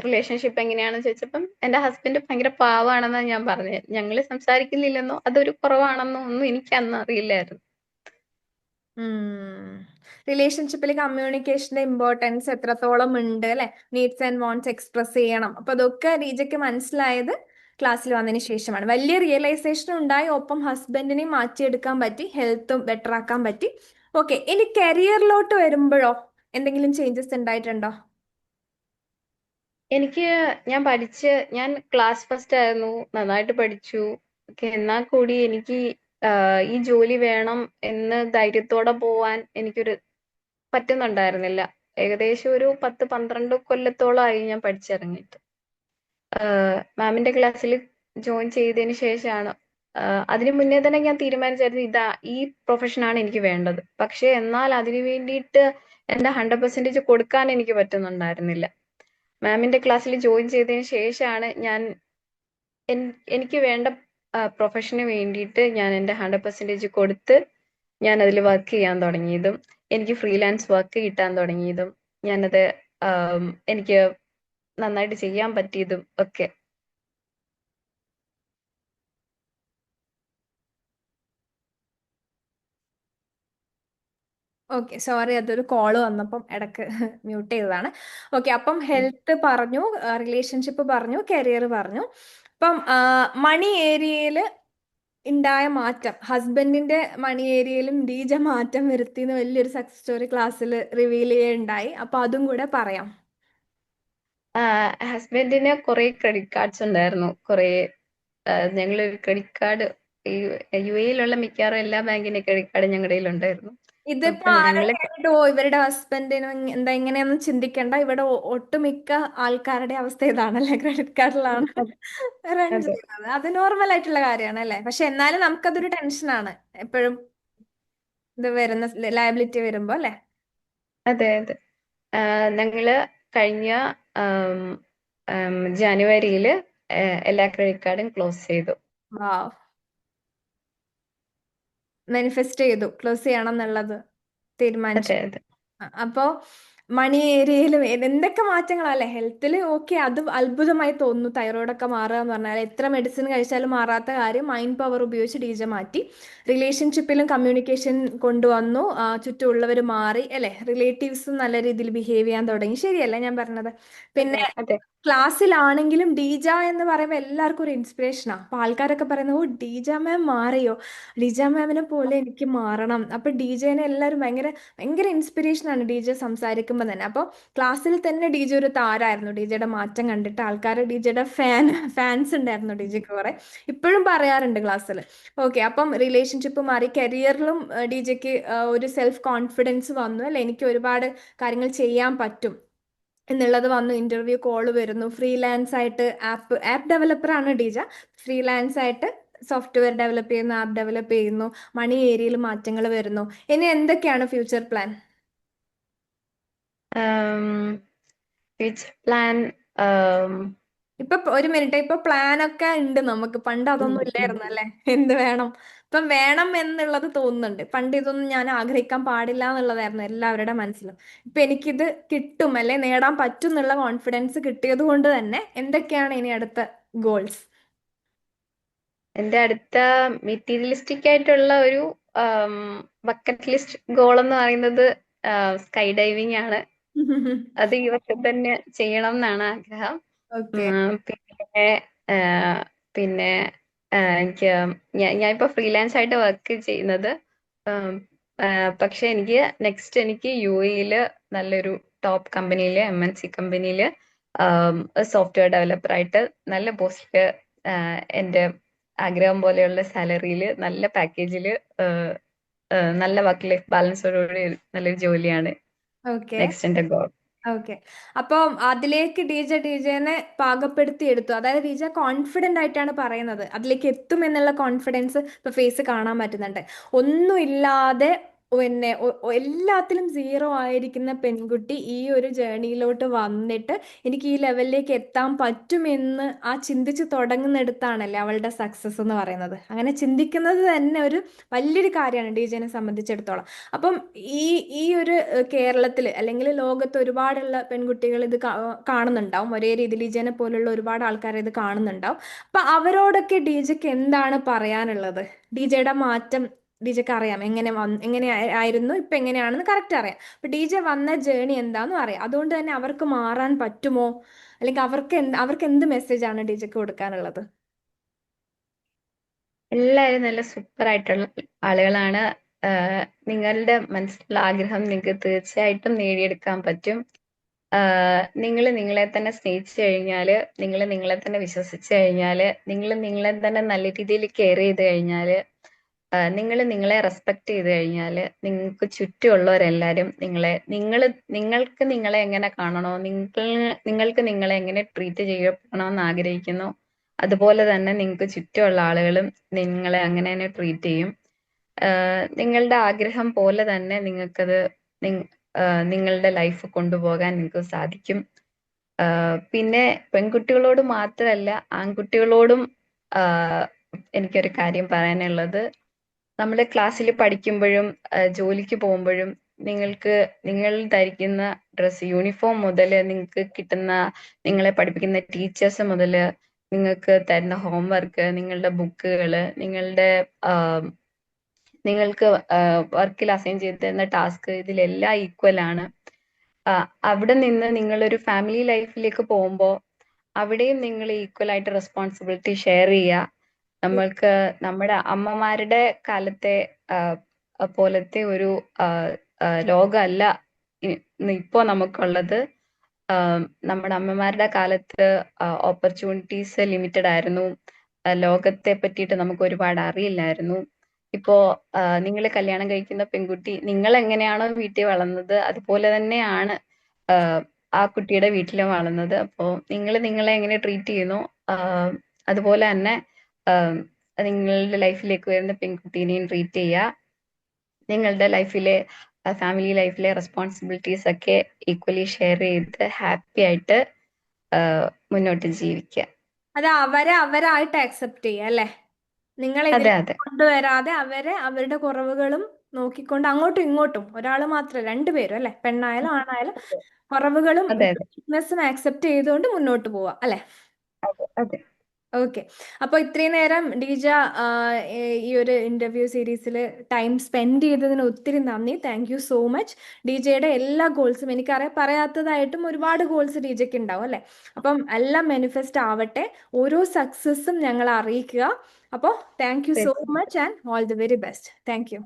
[SPEAKER 2] റിലേഷൻഷിപ്പ് എങ്ങനെയാണെന്ന് ചോദിച്ചപ്പം എന്റെ ഹസ്ബൻഡ് ഭയങ്കര പാവാണെന്നാണ് ഞാൻ പറഞ്ഞത്. ഞങ്ങള് സംസാരിക്കുന്നില്ലെന്നോ അതൊരു കുറവാണെന്നോ ഒന്നും എനിക്ക് അന്ന് അറിയില്ലായിരുന്നു.
[SPEAKER 1] റിലേഷൻഷിപ്പിൽ കമ്മ്യൂണിക്കേഷന്റെ ഇമ്പോർട്ടൻസ് എത്രത്തോളം ഉണ്ട് അല്ലെ, നീഡ്സ് ആൻഡ് വാണ്ട്സ് എക്സ്പ്രസ് ചെയ്യണം. അപ്പൊ അതൊക്കെ റീജയ്ക്ക് മനസ്സിലായത് ക്ലാസ്സിൽ വന്നതിന് ശേഷമാണ്. വലിയ റിയലൈസേഷൻ ഉണ്ടായി, ഒപ്പം ഹസ്ബൻഡിനെ മാറ്റിയെടുക്കാൻ പറ്റി, ഹെൽത്തും ബെറ്റർ ആക്കാൻ പറ്റി. ഓക്കെ, ഇനി കരിയറിലോട്ട് വരുമ്പോഴോ എന്തെങ്കിലും ചേഞ്ചസ് ഉണ്ടായിട്ടുണ്ടോ?
[SPEAKER 2] എനിക്ക് ഞാൻ ക്ലാസ് ഫസ്റ്റ് ആയിരുന്നു, നന്നായിട്ട് പഠിച്ചു. എന്നാൽ കൂടി എനിക്ക് ഈ ജോലി വേണം എന്ന് ധൈര്യത്തോടെ പോവാൻ എനിക്കൊരു പറ്റുന്നുണ്ടായിരുന്നില്ല. ഏകദേശം ഒരു 10-12 കൊല്ലത്തോളമായി ഞാൻ പഠിച്ചിറങ്ങിയിട്ട്. മാമിന്റെ ക്ലാസ്സിൽ ജോയിൻ ചെയ്തതിന് ശേഷമാണ്, അതിനു മുന്നേ തന്നെ ഞാൻ തീരുമാനിച്ചായിരുന്നു ഈ പ്രൊഫഷനാണ് എനിക്ക് വേണ്ടത്. പക്ഷെ എന്നാൽ അതിനു വേണ്ടിയിട്ട് എന്റെ 100% കൊടുക്കാൻ എനിക്ക് പറ്റുന്നുണ്ടായിരുന്നില്ല. മാമിന്റെ ക്ലാസ്സിൽ ജോയിൻ ചെയ്തതിന് ശേഷമാണ് എനിക്ക് വേണ്ട പ്രൊഫഷന് വേണ്ടിയിട്ട് ഞാൻ എന്റെ 100% കൊടുത്ത് ഞാൻ അതിൽ വർക്ക് ചെയ്യാൻ തുടങ്ങിയതും എനിക്ക് ഫ്രീലാൻസ് വർക്ക് കിട്ടാൻ തുടങ്ങിയതും ഞാനത് എനിക്ക് നന്നായിട്ട് ചെയ്യാൻ പറ്റിയതും ഒക്കെ.
[SPEAKER 1] ഓക്കെ, സോറി, അതൊരു കോള് വന്നപ്പം ഇടക്ക് മ്യൂട്ട് ചെയ്തതാണ്. ഓക്കെ, അപ്പം ഹെൽത്ത് പറഞ്ഞു, റിലേഷൻഷിപ്പ് പറഞ്ഞു, കരിയർ പറഞ്ഞു. അപ്പം മണി ഏരിയയിൽ ഉണ്ടായ മാറ്റം, ഹസ്ബൻഡിന്റെ മണി ഏരിയയിലും ഡീജ മാറ്റം വരുത്തിന്ന് വലിയൊരു സക്സസ് സ്റ്റോറി ക്ലാസ്സിൽ റിവീൽ ചെയ്യുണ്ടായി. അപ്പൊ അതും കൂടെ പറയാം.
[SPEAKER 2] ഹസ്ബൻഡിന് കുറെ ക്രെഡിറ്റ് കാർഡ്സ് ഉണ്ടായിരുന്നു. ഞങ്ങളൊരു ക്രെഡിറ്റ് കാർഡ്, ഈ UAE-യിലുള്ള മിക്കവാറും എല്ലാ ബാങ്കിന്റെ ക്രെഡിറ്റ് കാർഡ് ഞങ്ങളുടെ കയ്യിലുണ്ടായിരുന്നു.
[SPEAKER 1] ഇതിപ്പോ
[SPEAKER 2] അപ്പൊ
[SPEAKER 1] ആരും
[SPEAKER 2] ഞങ്ങള്
[SPEAKER 1] കേട്ടിട്ട് ഇവരുടെ ഹസ്ബൻഡിനും എന്താ ഇങ്ങനെയൊന്നും ചിന്തിക്കണ്ട. ഇവിടെ ഒട്ടുമിക്ക ആൾക്കാരുടെ അവസ്ഥ ഇതാണല്ലേ, ക്രെഡിറ്റ് കാർഡിലാണ് റൺ
[SPEAKER 2] അതെ
[SPEAKER 1] ചെയ്യുന്നത്. അത് നോർമൽ ആയിട്ടുള്ള കാര്യമാണ് അല്ലേ. പക്ഷെ എന്നാലും നമുക്കതൊരു ടെൻഷനാണ് എപ്പോഴും ഇത് വരുന്ന ലയബിലിറ്റി വരുമ്പോ അല്ലേ.
[SPEAKER 2] അതെ അതെ. ഞങ്ങള് കഴിഞ്ഞ ജനുവരിയില് എല്ലാ ക്രെഡിറ്റ് കാർഡും ക്ലോസ് ചെയ്തു.
[SPEAKER 1] വാവ്, മാനിഫെസ്റ്റ് ചെയ്തു ക്ലോസ് ചെയ്യണം എന്നുള്ളത്, തീരുമാനിച്ചു.
[SPEAKER 2] അതെ അതെ.
[SPEAKER 1] അപ്പോ മണി ഏരിയയിലും എന്തൊക്കെ മാറ്റങ്ങളല്ലേ. ഹെൽത്തിൽ ഓക്കെ, അത് അത്ഭുതമായി തോന്നുന്നു. തൈറോയിഡൊക്കെ മാറുക എന്ന് പറഞ്ഞാൽ എത്ര മെഡിസിൻ കഴിച്ചാലും മാറാത്ത കാര്യം മൈൻഡ് പവർ ഉപയോഗിച്ച് ഡീജ മാറ്റി. റിലേഷൻഷിപ്പിലും കമ്മ്യൂണിക്കേഷൻ കൊണ്ടുവന്നു, ചുറ്റുമുള്ളവർ മാറി അല്ലെ, റിലേറ്റീവ്സും നല്ല രീതിയിൽ ബിഹേവ് ചെയ്യാൻ തുടങ്ങി. ശരിയല്ലേ ഞാൻ പറഞ്ഞത്?
[SPEAKER 2] അതെ
[SPEAKER 1] പിന്നെ
[SPEAKER 2] അതെ.
[SPEAKER 1] ക്ലാസ്സിലാണെങ്കിലും ഡീജ എന്ന് പറയുമ്പോൾ എല്ലാവർക്കും ഒരു ഇൻസ്പിറേഷനാണ്. അപ്പൊ ആൾക്കാരൊക്കെ പറയുന്നത്, ഓ ഡീജ മാം മാറിയോ, ഡീജ മാമിനെ പോലെ എനിക്ക് മാറണം. അപ്പൊ ഡീജേനെ എല്ലാവരും ഭയങ്കര ഭയങ്കര ഇൻസ്പിറേഷനാണ് ഡീജെ സംസാരിക്കുമ്പോൾ തന്നെ. അപ്പോൾ ക്ലാസ്സിൽ തന്നെ ഡീജെ ഒരു താരായിരുന്നു. ഡീജയുടെ മാറ്റം കണ്ടിട്ട് ആൾക്കാർ ഡീജയുടെ ഫാൻസ് ഉണ്ടായിരുന്നു ഡീജയ്ക്ക് കുറെ. ഇപ്പോഴും പറയാറുണ്ട് ക്ലാസ്സിൽ. ഓക്കെ, അപ്പം റിലേഷൻഷിപ്പ് മാറി, കരിയറിലും ഡീജയ്ക്ക് ഒരു സെൽഫ് കോൺഫിഡൻസ് വന്നു അല്ലെ, എനിക്ക് ഒരുപാട് കാര്യങ്ങൾ ചെയ്യാൻ പറ്റും എന്നുള്ളത് വന്നു. ഇന്റർവ്യൂ കോള് വരുന്നു, ഫ്രീലാൻസ് ആയിട്ട് ആപ്പ് ഡെവലപ്പർ ആണ് ഡീജ. ഫ്രീലാൻസ് ആയിട്ട് സോഫ്റ്റ്വെയർ ഡെവലപ്പ് ചെയ്യുന്നു, ആപ്പ് ഡെവലപ്പ് ചെയ്യുന്നു, മണി ഏരിയയിൽ മാറ്റങ്ങൾ വരുന്നു. ഇനി എന്തൊക്കെയാണ് ഫ്യൂച്ചർ പ്ലാൻ?
[SPEAKER 2] ഫ്യൂച്ചർ പ്ലാൻ,
[SPEAKER 1] ഇപ്പൊ ഒരു മിനിറ്റ്, ഇപ്പൊ പ്ലാൻ ഒക്കെ ഉണ്ട് നമുക്ക്. പണ്ട് അതൊന്നും ഇല്ലായിരുന്നു അല്ലെ, എന്ത് വേണം ഇപ്പം വേണം എന്നുള്ളത് തോന്നുന്നുണ്ട്. പണ്ട് ഇതൊന്നും ഞാൻ ആഗ്രഹിക്കാൻ പാടില്ല എന്നുള്ളതായിരുന്നു എല്ലാവരുടെ മനസ്സിലും. ഇപ്പൊ എനിക്കിത് കിട്ടും അല്ലെ, നേടാൻ പറ്റും എന്നുള്ള കോൺഫിഡൻസ് കിട്ടിയത് കൊണ്ട് തന്നെ എന്തൊക്കെയാണ് ഇനി അടുത്ത ഗോൾസ്?
[SPEAKER 2] എന്റെ അടുത്ത മെറ്റീരിയലിസ്റ്റിക് ആയിട്ടുള്ള ഒരു ബക്കറ്റ് ലിസ്റ്റ് ഗോൾ എന്ന് പറയുന്നത് സ്കൈ ഡൈവിംഗ് ആണ്. അത് ഈ വർഷം തന്നെ ചെയ്യണം എന്നാണ് ആഗ്രഹം.
[SPEAKER 1] ഓക്കെ.
[SPEAKER 2] പിന്നെ പിന്നെ എനിക്ക് ഞാനിപ്പോ ഫ്രീലാൻസ് ആയിട്ട് വർക്ക് ചെയ്യുന്നത്. ഉം, പക്ഷെ എനിക്ക് UAE-യില് നല്ലൊരു ടോപ്പ് കമ്പനിയില്, MNC കമ്പനിയില് സോഫ്റ്റ്വെയർ ഡെവലപ്പർ ആയിട്ട് നല്ല പോസ്റ്റില്, എന്റെ ആഗ്രഹം പോലെയുള്ള സാലറിയില്, നല്ല പാക്കേജില്, നല്ല വർക്ക് ലൈഫ് ബാലൻസോടുകൂടി നല്ലൊരു ജോലിയാണ്
[SPEAKER 1] ഓക്കെ.
[SPEAKER 2] നെക്സ്റ്റ് എന്റെ ഗോൾ.
[SPEAKER 1] ഓക്കെ, അപ്പം അതിലേക്ക് ഡീജനെ പാകപ്പെടുത്തി എടുത്തു. അതായത് ഡീജ കോൺഫിഡന്റ് ആയിട്ടാണ് പറയുന്നത്, അതിലേക്ക് എത്തും എന്നുള്ള കോൺഫിഡൻസ് ഇപ്പൊ ഫേസ് കാണാൻ പറ്റുന്നുണ്ട്. ഒന്നുമില്ലാതെ പിന്നെ എല്ലാത്തിലും സീറോ ആയിരിക്കുന്ന പെൺകുട്ടി ഈ ഒരു ജേണിയിലോട്ട് വന്നിട്ട് എനിക്ക് ഈ ലെവലിലേക്ക് എത്താൻ പറ്റുമെന്ന് ആ ചിന്തിച്ച് തുടങ്ങുന്നിടത്താണല്ലേ അവളുടെ സക്സസ് എന്ന് പറയുന്നത്. അങ്ങനെ ചിന്തിക്കുന്നത് തന്നെ ഒരു വലിയൊരു കാര്യമാണ് ഡിജെനെ സംബന്ധിച്ചിടത്തോളം. അപ്പം ഈ ഈ ഒരു കേരളത്തിൽ അല്ലെങ്കിൽ ലോകത്ത് ഒരുപാടുള്ള പെൺകുട്ടികൾ ഇത് കാണുന്നുണ്ടാവും, ഒരേ രീതിയിൽ ഡിജെനെ പോലുള്ള ഒരുപാട് ആൾക്കാർ ഇത് കാണുന്നുണ്ടാവും. അപ്പൊ അവരോടൊക്കെ ഡിജെക്ക് എന്താണ് പറയാനുള്ളത്? ഡിജെയുടെ മാറ്റം ഡിജെക്ക് അറിയാം, എങ്ങനെ ആയിരുന്നു ഇപ്പൊ എങ്ങനെയാണെന്ന് കറക്റ്റ് അറിയാം. അപ്പൊ ഡിജെ വന്ന ജേണി എന്താന്ന് അറിയാം. അതുകൊണ്ട് തന്നെ അവർക്ക് മാറാൻ പറ്റുമോ, അല്ലെങ്കിൽ അവർക്ക് എന്ത് മെസ്സേജ് ആണ് ഡിജെക്ക് കൊടുക്കാനുള്ളത്?
[SPEAKER 2] എല്ലാവരും നല്ല സൂപ്പർ ആയിട്ടുള്ള ആളുകളാണ്. നിങ്ങളുടെ മനസ്സിലുള്ള ആഗ്രഹം നിങ്ങൾക്ക് തീർച്ചയായിട്ടും നേടിയെടുക്കാൻ പറ്റും. നിങ്ങൾ നിങ്ങളെ തന്നെ സ്നേഹിച്ചു കഴിഞ്ഞാല്, നിങ്ങൾ നിങ്ങളെ തന്നെ വിശ്വസിച്ചു കഴിഞ്ഞാല്, നിങ്ങൾ നിങ്ങളെ തന്നെ നല്ല രീതിയിൽ കെയർ ചെയ്ത് കഴിഞ്ഞാല്, നിങ്ങൾ നിങ്ങളെ റെസ്പെക്ട് ചെയ്ത് കഴിഞ്ഞാല്, നിങ്ങൾക്ക് ചുറ്റുമുള്ളവരെല്ലാരും നിങ്ങൾക്ക് നിങ്ങളെ എങ്ങനെ കാണണോ, നിങ്ങൾക്ക് നിങ്ങളെ എങ്ങനെ ട്രീറ്റ് ചെയ്യപ്പെടണമെന്ന് ആഗ്രഹിക്കുന്നു, അതുപോലെ തന്നെ നിങ്ങൾക്ക് ചുറ്റുമുള്ള ആളുകളും നിങ്ങളെ അങ്ങനെ തന്നെ ട്രീറ്റ് ചെയ്യും. നിങ്ങളുടെ ആഗ്രഹം പോലെ തന്നെ നിങ്ങൾക്കത് നിങ്ങളുടെ ലൈഫ് കൊണ്ടുപോകാൻ നിങ്ങൾക്ക് സാധിക്കും. പിന്നെ പെൺകുട്ടികളോട് മാത്രമല്ല, ആൺകുട്ടികളോടും എനിക്കൊരു കാര്യം പറയാനുള്ളത്, നമ്മുടെ ക്ലാസ്സിൽ പഠിക്കുമ്പോഴും ജോലിക്ക് പോകുമ്പോഴും നിങ്ങൾ ധരിക്കുന്ന ഡ്രസ്സ്, യൂണിഫോം മുതൽ നിങ്ങൾക്ക് കിട്ടുന്ന, നിങ്ങളെ പഠിപ്പിക്കുന്ന ടീച്ചേഴ്സ് മുതൽ നിങ്ങൾക്ക് തരുന്ന ഹോംവർക്ക്, നിങ്ങളുടെ ബുക്കുകള്, നിങ്ങൾക്ക് വർക്കിൽ അസൈൻ ചെയ്ത് തരുന്ന ടാസ്ക്, ഇതിലെല്ലാം ഈക്വൽ ആണ്. അവിടെ നിന്ന് നിങ്ങളൊരു ഫാമിലി ലൈഫിലേക്ക് പോകുമ്പോൾ അവിടെയും നിങ്ങൾ ഈക്വൽ ആയിട്ട് റെസ്പോൺസിബിലിറ്റി ഷെയർ ചെയ്യുക. നമ്മൾക്ക് നമ്മുടെ അമ്മമാരുടെ കാലത്തെ പോലത്തെ ഒരു ലോകമല്ല ഇപ്പോ നമുക്കുള്ളത്. നമ്മുടെ അമ്മമാരുടെ കാലത്ത് ഓപ്പർച്യൂണിറ്റീസ് ലിമിറ്റഡ് ആയിരുന്നു. ലോകത്തെ പറ്റിയിട്ട് നമുക്ക് ഒരുപാട് അറിയില്ലായിരുന്നു. ഇപ്പോ നിങ്ങൾ കല്യാണം കഴിക്കുന്ന പെൺകുട്ടി നിങ്ങൾ എങ്ങനെയാണോ വീട്ടിൽ വളർന്നത് അതുപോലെ തന്നെയാണ് ആ കുട്ടിയുടെ വീട്ടിലും വളർന്നത്. അപ്പോ നിങ്ങൾ നിങ്ങളെ എങ്ങനെ ട്രീറ്റ് ചെയ്യുന്നു അതുപോലെ തന്നെ നിങ്ങളുടെ ലൈഫിലേക്ക് വരുന്ന പെൺകുട്ടീനെയും ട്രീറ്റ് ചെയ്യുക. നിങ്ങളുടെ ലൈഫിലെ ഫാമിലി ലൈഫിലെ റെസ്പോൺസിബിലിറ്റീസ് ഒക്കെ ഈക്വലി ഷെയർ ചെയ്ത് ഹാപ്പി ആയിട്ട് മുന്നോട്ട് ജീവിക്കുക.
[SPEAKER 1] അത് അവരായിട്ട് ആക്സെപ്റ്റ് ചെയ്യുക അല്ലേ? നിങ്ങൾ ഇതിൽ
[SPEAKER 2] അതെ അതെ
[SPEAKER 1] കൊണ്ടുവരാതെ അവരുടെ കുറവുകളും നോക്കിക്കൊണ്ട് അങ്ങോട്ടും ഇങ്ങോട്ടും, ഒരാൾ മാത്രം, രണ്ടുപേരും അല്ലെ, പെണ്ണായാലും ആണായാലും കുറവുകളും
[SPEAKER 2] അതെ അതെ
[SPEAKER 1] വീക്ക്നെസ്സും ആക്സെപ്റ്റ് ചെയ്തുകൊണ്ട് മുന്നോട്ട് പോവാ അല്ലെ?
[SPEAKER 2] അതെ അതെ.
[SPEAKER 1] ഓക്കെ. അപ്പോൾ ഇത്രയും നേരം ഡിജ ഈ ഒരു ഇന്റർവ്യൂ സീരീസിൽ ടൈം സ്പെൻഡ് ചെയ്തതിന് ഒത്തിരി നന്ദി. Thank you so much. ഡിജയുടെ എല്ലാ ഗോൾസും, എനിക്കറിയാം പറയാത്തതായിട്ടും ഒരുപാട് ഗോൾസ് ഡിജയ്ക്ക് ഉണ്ടാവും അല്ലേ? അപ്പം എല്ലാം മാനിഫെസ്റ്റ് ആവട്ടെ. ഓരോ സക്സസ്സും ഞങ്ങളെ അറിയിക്കുക. അപ്പോൾ thank you so much and all the very best. Thank you.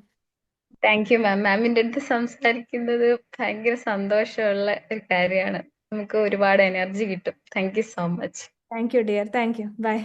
[SPEAKER 2] Thank you ma'am. മാമിന്റെ അടുത്ത് സംസാരിക്കുന്നത് ഭയങ്കര സന്തോഷമുള്ള ഒരു കാര്യമാണ്. നമുക്ക് ഒരുപാട് എനർജി കിട്ടും. Thank you so much.
[SPEAKER 1] Thank you dear. Thank you. By.